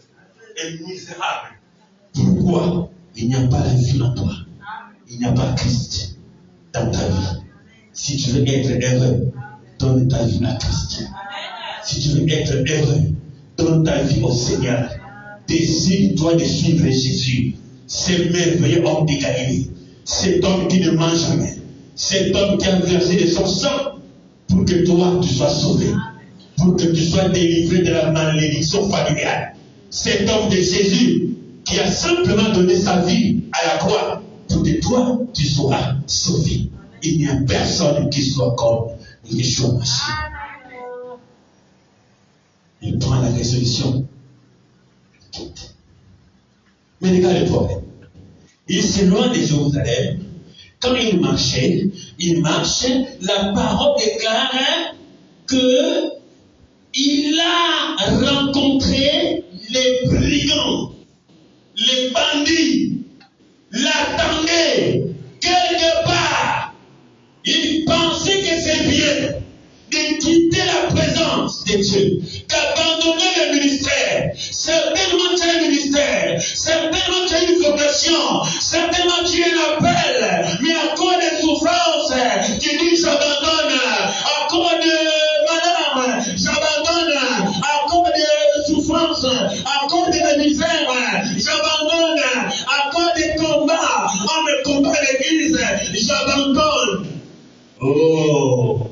et misérable. Pourquoi? Il n'y a pas la vie en toi. Il n'y a pas Christ dans ta vie. Si tu veux être heureux, donne ta vie à Christ. Si tu veux être heureux, donne ta vie au Seigneur. Décide-toi de suivre Jésus, ce merveilleux homme de Galilée, cet homme qui ne mange jamais, cet homme qui a versé de son sang pour que toi tu sois sauvé, pour que tu sois délivré de la malédiction familiale. Cet homme de Jésus qui a simplement donné sa vie à la croix pour que toi tu sois sauvé. Il n'y a personne qui soit comme Yeshua Mashiach. Il prend la résolution. Mais regarde le problème. Il s'éloigne de Jérusalem. Quand il marchait, la parole déclare que il a rencontré les brigands, les bandits, l'attendaient quelque part. Il pensait que c'est bien de quitter la présence de Dieu, d'abandonner le ministère. Certainement tu as un ministère, certainement tu as une vocation, certainement tu as un appel, mais à cause des souffrances, tu dis j'abandonne, à cause de madame, j'abandonne, à cause de souffrances, à cause de la misère, j'abandonne, à cause des combats, on me combat l'église, j'abandonne. Oh!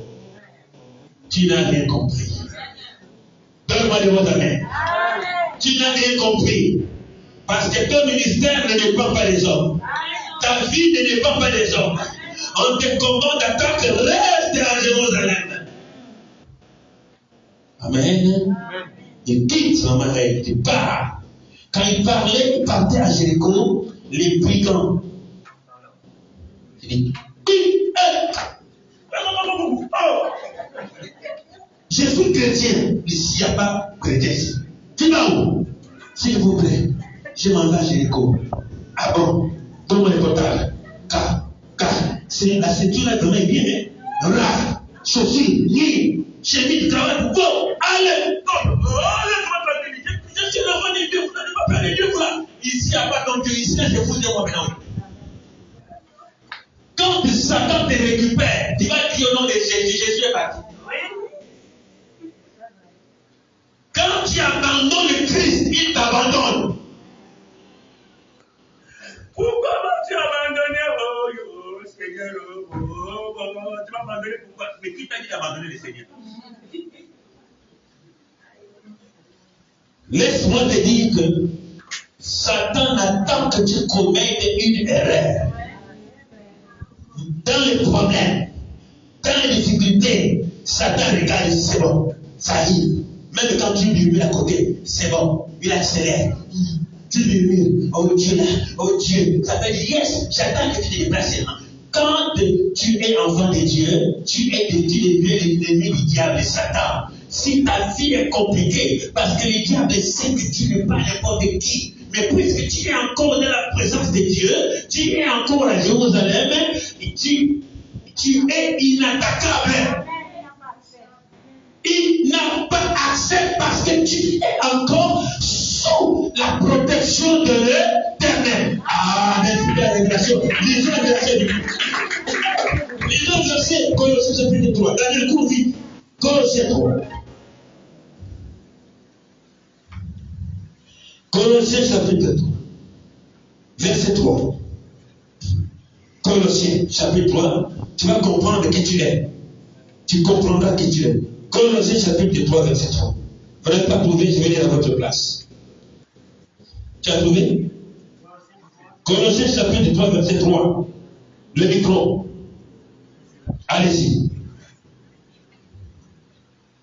Tu n'as rien compris. Donne-moi de vos amis. Tu n'as rien compris. Parce que ton ministère ne dépend pas des hommes. Ta vie ne dépend pas des hommes. On te commande d'attaque, reste à Jérusalem. Amen. Il quitte la marée, il part. Quand il parlait, il partait à Jéricho, les brigands. Il dit, je suis chrétien, ici il n'y a pas chrétien ici. Tu vas où? S'il vous plaît, je m'en vais à Jéricho. Ah bon? Donne-moi les portables. Car, c'est la ceinture là vraiment bien. Raf, chaussures, liens, chemise, cravate, bon, allez! Je suis l'enfant de Dieu, vous n'avez pas peur de Dieu, là. Ici il n'y a pas donc Dieu, ici là je vous dis moi maintenant. Quand Satan te récupère, tu vas dire au nom de Jésus, Jésus est parti. Quand quand tu abandonnes le Christ, il t'abandonne. Pourquoi m'as-tu abandonné? Oh, Seigneur, tu m'as abandonné pourquoi? Mais qui t'a dit d'abandonner le Seigneur? Laisse-moi te dire que Satan attend que tu commettes une erreur. Dans les problèmes, dans les difficultés, Satan regarde, c'est bon, ça arrive. Même quand tu murmures à côté, c'est bon, il accélère. Tu murmures, oh Dieu là, oh Dieu. Ça veut dire, yes, j'attends que tu te déplaces. Quand tu es enfant de Dieu, tu deviens l'ennemi du diable et Satan. Si ta vie est compliquée, parce que le diable sait que tu n'es pas n'importe qui, mais puisque tu es encore dans la présence de Dieu, tu es encore à Jérusalem, tu es inattaquable. Il n'a pas accès parce que tu es encore sous la protection de l'Éternel. Ah, merci de la révélation. Lisons le verset. Lisons le verset. Colossiens chapitre 3. Daniel, cours vite. Colossiens 3. Colossiens chapitre 3. Verset 3. Colossiens chapitre 3. Tu vas comprendre qui tu es. Tu comprendras qui tu es. Colossiens chapitre 3, verset 3. Vous n'avez pas trouvé, je vais lire à votre place. Tu as trouvé? Colossiens chapitre 3, verset 3. Le micro. Allez-y.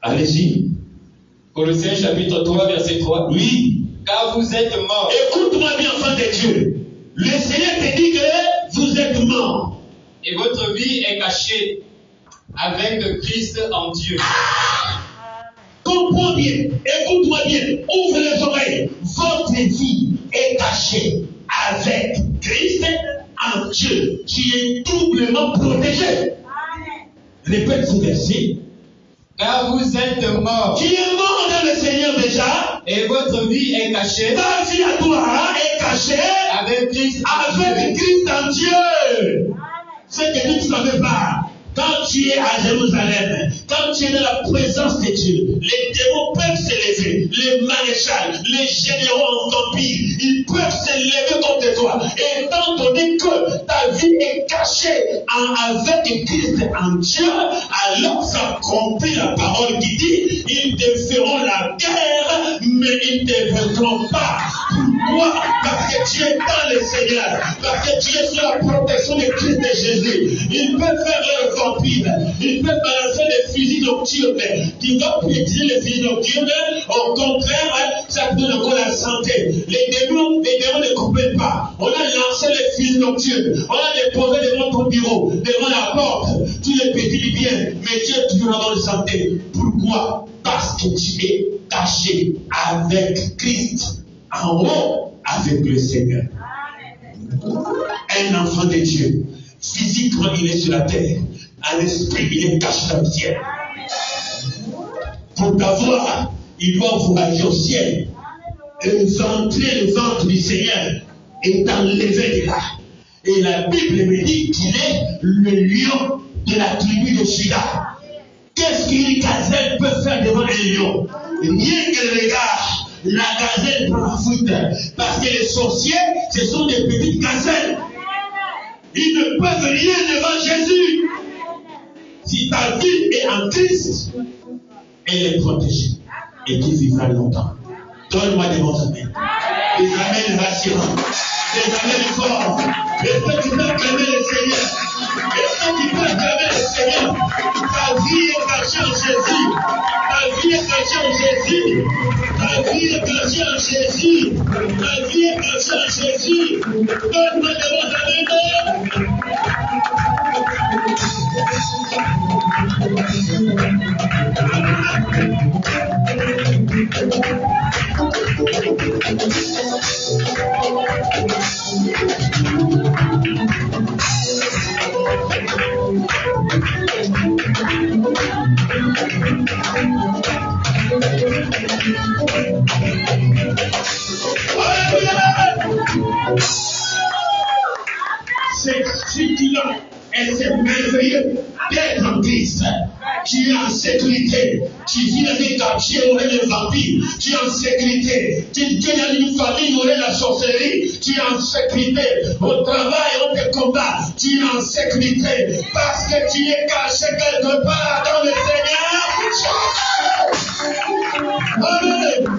Allez-y. Colossiens chapitre 3, verset 3. Oui. Car vous êtes morts. Écoute-moi bien, enfant de Dieu. Le Seigneur te dit que vous êtes morts. Et votre vie est cachée avec le Christ en Dieu. Comprends bien, écoute-moi bien, ouvre les oreilles. Votre vie est cachée avec Christ en Dieu, qui est doublement protégé. Répète ce verset. Car vous êtes morts. Qui est mort dans le Seigneur déjà. Et votre vie est cachée. Ta vie à toi est cachée avec Christ en Dieu. C'est que tu ne savais pas. Quand tu es à Jérusalem, quand tu es dans la présence de Dieu, les démons peuvent s'élever, les maréchals, les généraux en vampire, ils peuvent s'élever contre toi. Et étant donné que ta vie est cachée avec Christ en Dieu, alors s'accomplit la parole qui dit, ils te feront la guerre, mais ils ne te vaincront pas. Pourquoi? Parce que tu es dans le Seigneur, parce que tu es sous la protection de Christ de Jésus. Ils peuvent faire leur vampire, ils peuvent balancer les fusils nocturnes. Tu vas plus utiliser les fusils nocturnes, au contraire, ça te donne encore la santé. Les démons ne comprennent pas. On a lancé les fusils nocturnes, on a déposé devant ton bureau, devant la porte, tous les petits biens, mais tu es toujours en bonne santé. Pourquoi? Parce que tu es caché avec Christ en haut, avec le Seigneur. Un enfant de Dieu, physiquement il est sur la terre, à l'esprit il est caché dans le ciel. Pour t'avoir, il doit voyager au ciel. Et le ventre du Seigneur est enlevé de là. Et la Bible me dit qu'il est le lion de la tribu de Juda. Qu'est-ce qu'une gazelle peut faire devant un lion? Rien que le regard. La gazelle prend la fuite. Parce que les sorciers, ce sont des petites gazelles. Ils ne peuvent rien devant Jésus. Si ta vie est en Christ, elle est protégée. Et tu vivras longtemps. Donne-moi des bons amis. Des amens rassurants. Des amens forts. Est-ce que tu peux acclamer le Seigneur? Est-ce que tu peux acclamer le Seigneur? Ta vie est cachée en Jésus. Ta vie est cachée en Jésus. Ta vie est cachée en Jésus. Ta vie est cachée en Jésus. Donne-moi des bons amis. C'est stimulant. Et c'est merveilleux d'être en Christ. Tu es en sécurité. Tu vis dans un quartier où il y aurait les vampires. Tu es en sécurité. Tu es dans une famille où il y aurait la sorcellerie. Tu es en sécurité. Au travail, on te combat. Tu es en sécurité. Parce que tu es caché quelque part dans le Seigneur. Amen.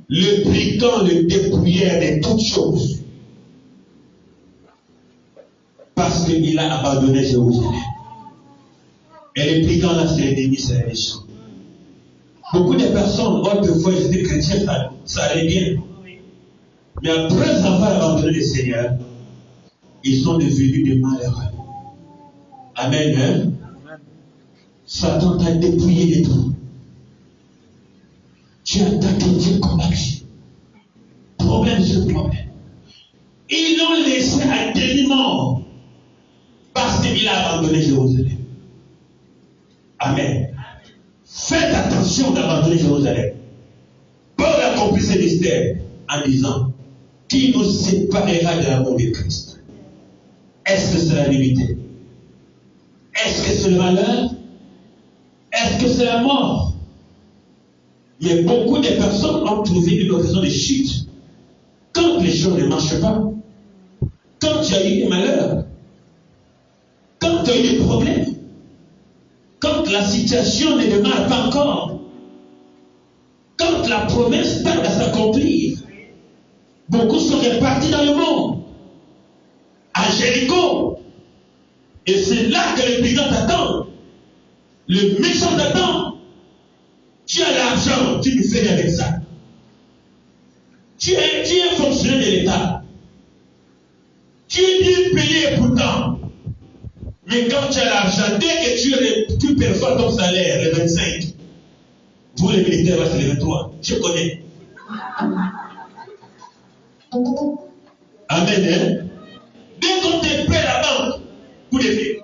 Le brigand le dépouillait de toutes choses. Parce qu'il a abandonné Jérusalem. Et les brigands là, c'est l'ennemi, c'est les méchants. Beaucoup de personnes, autrefois, ils étaient chrétiens, ça allait bien. Mais après avoir abandonné le Seigneur, ils sont devenus des malheureux. Amen. Hein? Satan t'a dépouillé de tout. Tu as attaqué Dieu combattu. Problème sur problème. Ils l'ont laissé à demi-mort. Parce qu'il a abandonné Jérusalem. Amen. Faites attention d'abandonner Jérusalem. Paul a compris ce mystère en disant: qui nous séparera de l'amour de Christ? Est-ce que c'est la vérité? Est-ce que c'est le malheur? Est-ce que c'est la mort? Mais beaucoup de personnes ont trouvé une occasion de chute. Quand les choses ne marchent pas, quand tu as eu des malheurs, quand tu as eu des problèmes, quand la situation ne démarre pas encore, quand la promesse tarde à s'accomplir, beaucoup sont répartis dans le monde, à Jéricho. Et c'est là que le brigand t'attend. Le méchant t'attend. Tu as l'argent, tu nous fais avec ça. Tu es fonctionnaire de l'État. Tu es bien payé pourtant. Mais quand tu as l'argent, dès que tu perçois ton salaire, le 25, vous les militaires, là, c'est le 23. Je connais. Amen. Hein? Dès qu'on te paie la banque, vous les faites.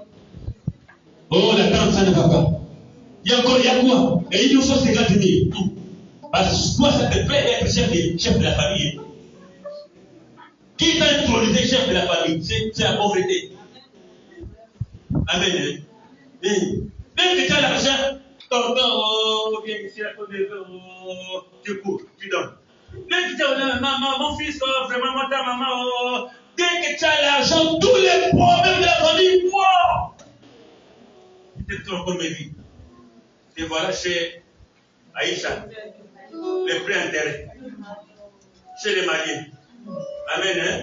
Oh, la tante, ça ne va pas. Il y a quoi? Et il nous faut 50 000. Parce que toi, ça te plaît d'être chef de la famille. Qui t'a intronisé chef de la famille? C'est la pauvreté. Amen. Même que tu as l'argent, tonton, viens ici, tu cours, tu donnes. Même que tu as maman, mon fils, vraiment, ta maman, dès que tu as l'argent, tous les problèmes de la famille, moi, c'est tout encore mes vies. Et voilà chez Aïcha, les prêts intérêts, chez les mariés. Amen. Hein?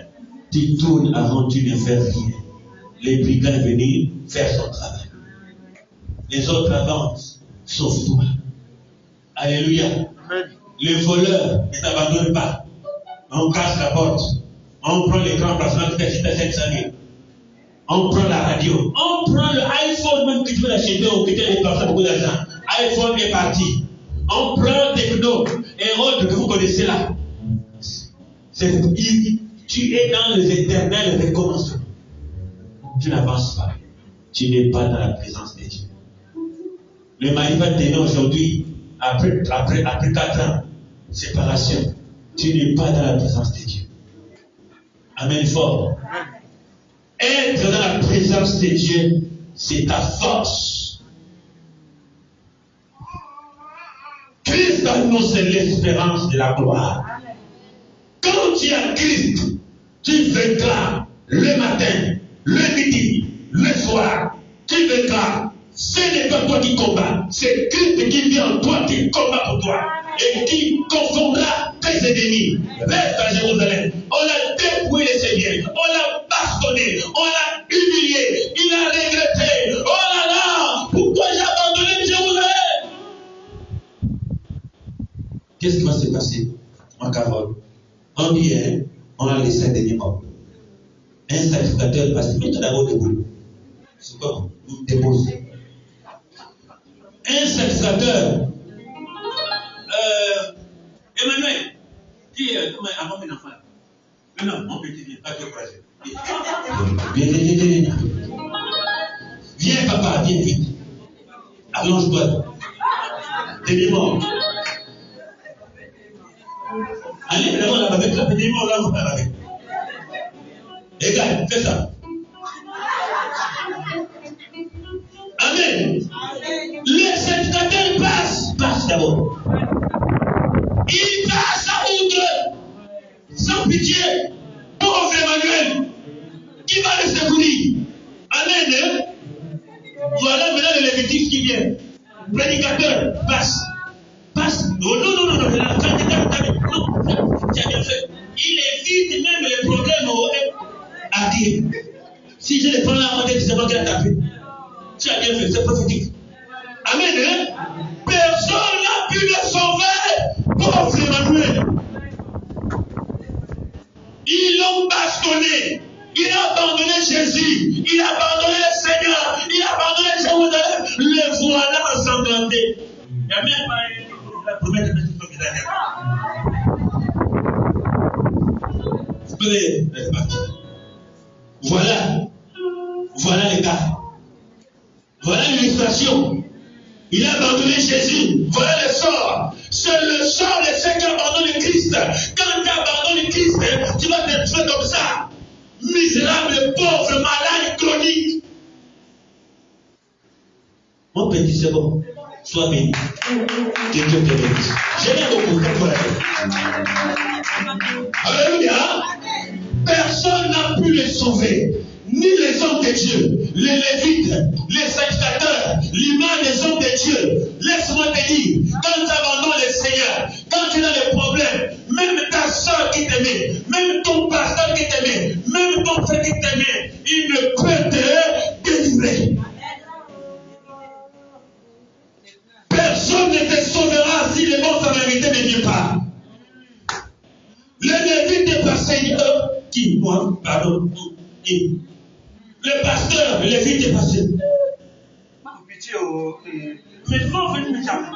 Tu tournes avant, tu ne fais rien. Les brigands venus faire son travail. Les autres avancent, sauf toi. Alléluia. Amen. Le voleur ne t'abandonne pas. On casse la porte. On prend les grands placements qui t'achetent à 500 000. On prend la radio. On prend le iPhone même que tu veux l'acheter ou que tu as dépensé beaucoup d'argent. iPhone est parti. On prend Techno et autres que vous connaissez là. Tu es dans les éternels recommençements. Tu n'avances pas. Tu n'es pas dans la présence de Dieu. Le mari va te donner aujourd'hui, après 4 ans, séparation. Tu n'es pas dans la présence de Dieu. Amen fort. Être dans la présence de Dieu, c'est ta force. Christ en nous, c'est l'espérance de la gloire. Quand tu as Christ, tu vaincras le matin, le midi, le soir. Tu vaincras. Ce n'est pas toi qui combats, c'est Christ qui vient en toi, qui combat pour toi et qui confondra tes ennemis. Reste à Jérusalem. On l'a dépouillé de ses biens, on l'a bastonné, on l'a humilié, il a regretté. Oh là là, pourquoi j'ai abandonné Jérusalem? Qu'est-ce qui va se passer en Carole? On dit, on a laissé un dernier mort. Un sacrificateur va se mettre d'abord debout. C'est quoi? Vous déposez. Un sacrificateur, Emmanuel, qui est avant mes enfants. Mais non, mon petit, viens, pas te courager. Viens. Viens, papa, viens vite. Allonge-toi. T'es mort. Allez, d'abord la bavette, la petite mort, là, vous la bavette. Regarde, fais ça. Amen. Les sacrificateurs passent d'abord. Ils passent à outre, sans pitié. Pauvre Emmanuel, qui va le secourir? Amen. Voilà maintenant le Lévitique qui vient. Prédicateur, passe. Oh, non. Non, tu as bien fait. Il évite même les problèmes à dire. Si je les prends là, on dit que c'est moi qui l'ai tapé. Tu as bien fait, c'est prophétique. Amen. Personne n'a pu le sauver. Pauvre Emmanuel. Ils l'ont bastonné. Il a abandonné Jésus. Il a abandonné le Seigneur. Il a abandonné Jésus. Le voilà ensanglanté. Il n'y a même pas la promesse de Dieu sur le visage. Vous pouvez être parti. Voilà les gars. Voilà l'illustration. Il a abandonné Jésus. Voilà le sort. C'est le sort de ceux qui abandonnent le Christ. Quand tu abandonnes le Christ, tu vas te trouver comme ça. Misérable, pauvre, malade, chronique. Mon petit, c'est bon. Sois béni. Que Dieu te bénisse. J'aime beaucoup. Alléluia. Personne n'a pu le sauver. Ni les hommes de Dieu, les Lévites, les sacrificateurs, l'imam des hommes de Dieu. Laisse-moi te dire, quand tu abandonnes le Seigneur, quand tu as des problèmes, même ta soeur qui t'aimait, même ton pasteur qui t'aimait, même ton frère qui t'aimait, il ne peut te délivrer. Personne ne te sauvera si le bon samaritain ne vient pas. Le Lévite est passé, qui, moi, pardon, le pasteur, le Lévite est passé. Mais il faut venir me chercher.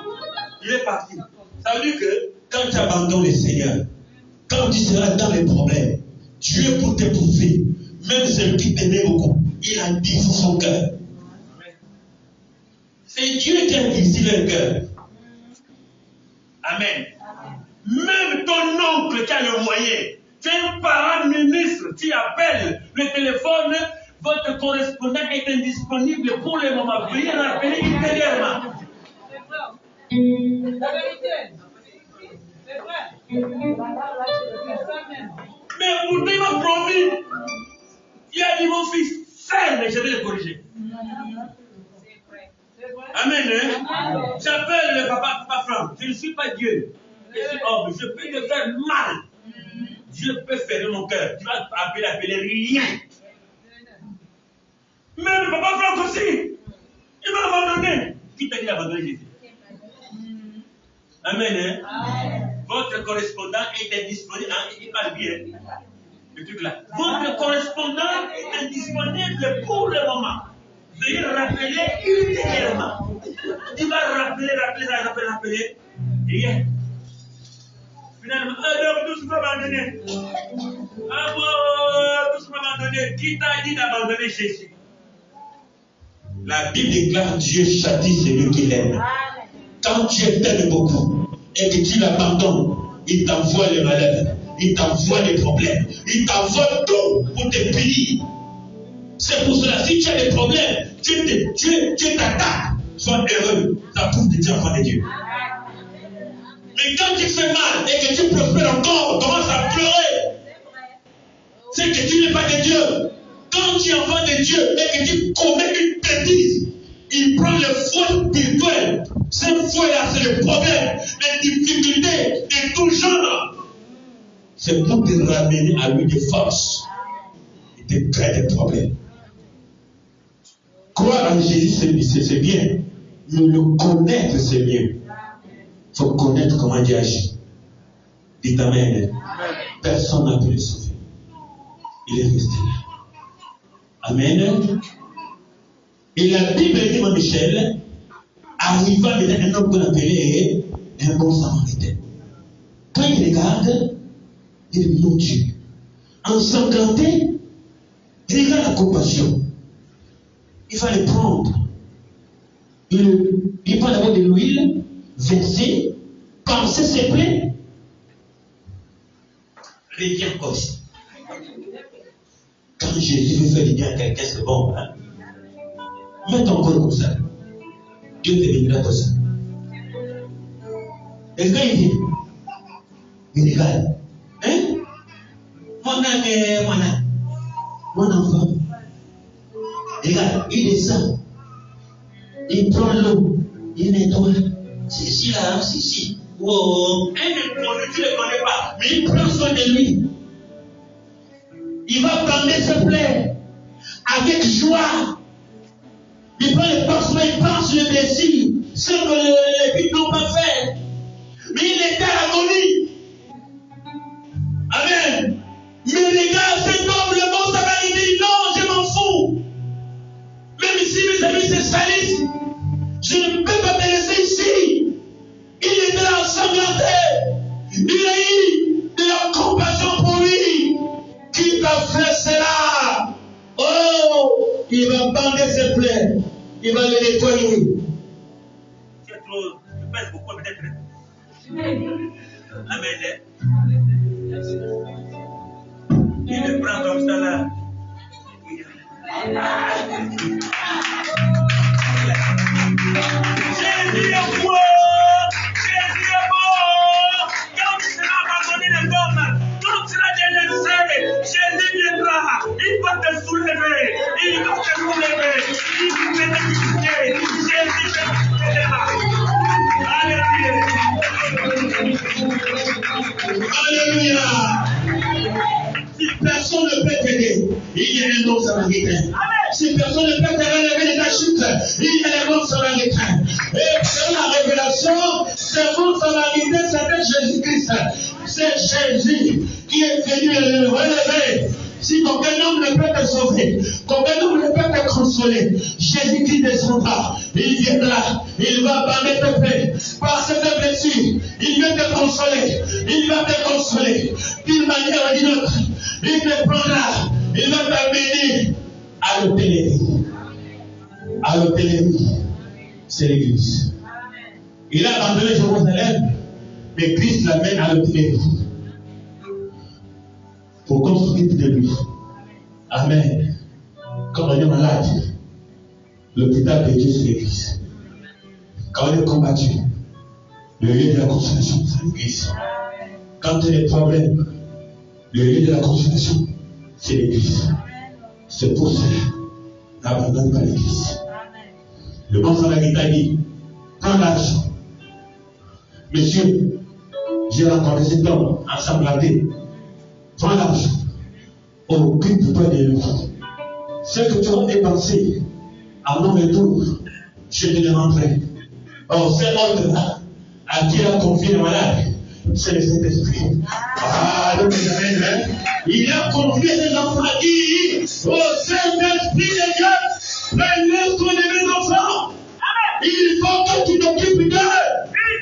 Il est parti. Ça veut dire que quand tu abandonnes le Seigneur, quand tu seras dans les problèmes, Dieu pour t'éprouver, même celui qui t'aimait beaucoup, il a dit sur son cœur. C'est Dieu qui a dit le cœur. Amen. Même ton oncle qui a le moyen, tu es un parent ministre, tu appelles le téléphone, votre correspondant est indisponible pour le moment. Veuillez rappeler ultérieurement. La vérité. C'est vrai. Mais pourtant, il m'a promis. Il a dit, mon fils, ferme et je vais le corriger. Amen. Hein? J'appelle le papa Franck. Je ne suis pas Dieu. Je suis homme. Je peux te faire mal. Dieu peut fermer mon cœur. Tu vas appeler rien. Même le papa Franck aussi. Il m'a abandonné. Qui t'a dit d'abandonner Jésus? Amen. Hein? Votre correspondant est indisponible. Il parle bien. Le truc là. Votre correspondant est indisponible pour le moment. Veuillez rappeler ultérieurement. Il va rappeler. Rien. Finalement, tout ce qu'on m'a donné. Tout ce qu'on m'a donné. Qui t'a dit d'abandonner Jésus? La Bible déclare Dieu châtie celui qui l'aime. Quand Dieu t'aime beaucoup et que tu l'abandonnes, il t'envoie les malheurs, il t'envoie les problèmes, il t'envoie tout pour te punir. C'est pour cela, si tu as des problèmes, Dieu t'attaque. Sois heureux, ça prouve que tu es enfant de Dieu. Mais quand tu fais mal et que tu prospères encore, commence à pleurer. C'est que tu n'es pas de Dieu. Quand tu es enfant de Dieu et que tu commets une bêtise, il prend le fouet spirituel. Ce fouet-là, c'est le problème, les difficultés de tout genre. C'est pour te ramener à lui de force et te créer des problèmes. Croire en Jésus, c'est bien. Mais le connaître, c'est mieux. Il faut connaître comment Dieu agit. Dites Amen. Personne n'a pu le sauver. Il est resté là. Amen. Et la Bible dit, mon Michel, arriva maintenant un homme qu'on appelait un bon samaritain. Quand il regarde, il dit, mon Dieu, ensanglanté, il regarde la compassion. Il va le prendre. Il prend d'abord de l'huile, verser, penser ses plaies. Reviens aussi. Quand Jésus veut faire du bien à quelqu'un, c'est bon. Hein? Mets ton corps comme ça. Dieu te bénira toi aussi. Et quand il dit, il regarde. Hein? Mon enfant. Regarde, il descend. Il prend l'eau. Il nettoie. C'est ici là, hein? C'est ici. Oh, tu ne le connais pas. Mais il prend soin de lui. Il va bander ses plaies avec joie. Il prend le pansement, il pense le désir, ce que les filles n'ont pas fait. Mais il était à l'agonie. Amen. Mais regarde cet homme, le bon sabbat, il dit non, je m'en fous. Même si mes amis se salissent, je ne peux pas me laisser ici. Il était ensanglanté. Il a eu de la compassion pour lui. Qui t'a fait cela? Oh, il va bander ses plaies. Il va les nettoyer. Tu pèses beaucoup peut-être. Amen. Il le prend comme ça là. Jésus est beau. Jésus est beau. Quand tu seras abandonné les hommes, quand tu seras délaissé, Jésus viendra. Il va te soulever. Il va te soulever. Il va te soulever. Jésus te soulèvera. Alléluia. Si personne ne peut t'aider, il y a un bon samaritain. Si personne ne peut te relever de ta chute, il y a un bon samaritain. Et selon la révélation, ce bon samaritain s'appelle Jésus-Christ. C'est Jésus qui est venu le relever. Si aucun homme ne peut te sauver, qu'aucun homme ne peut te consoler, Jésus-Christ descendra, il viendra, il va bander tes plaies. Par cette blessure, il vient te consoler, il va te consoler. D'une manière ou d'une autre, il te prendra, il va t'amener à l'hôtellerie. À l'hôtellerie, c'est l'église. Il a abandonné Jérusalem, mais Christ l'amène à l'hôtellerie. Pour construire de lui. Amen. Quand on est malade, l'hôpital de Dieu, c'est l'église. Quand on est combattu, le lieu de la consolation, c'est l'église. Quand il y a des problèmes, le lieu de la consolation, c'est l'église. C'est pour cela, n'abandonne pas l'église. Le bon samaritain dit, prends l'argent. Monsieur, j'ai rencontré cet homme ensanglanté. Prends l'argent. Occupe-toi de lui. Ce que tu as dépensé, à mon retour, je te le rendrai. Or, cet ordre-là, à qui il a confié le malade, c'est le Saint-Esprit. Ah, donc, il a confié ses enfants à qui? Au Saint-Esprit de Dieu. Prenez soin de mes enfants. Il faut que tu t'occupes d'eux.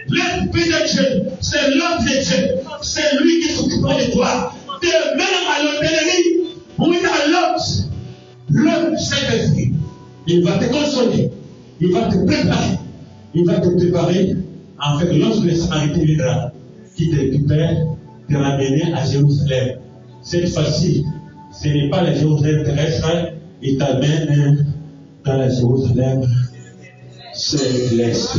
L'Esprit de Dieu, c'est l'homme de Dieu. C'est lui qui s'occupera de toi. De même à l'hôtellerie, où il y a l'autre, le Saint-Esprit, il va te consoler, il va te préparer, en fait, lorsque le Samaritain viendra, qui te récupère, te ramener à Jérusalem. Cette fois-ci, ce n'est pas la Jérusalem terrestre, il t'amène dans la Jérusalem céleste.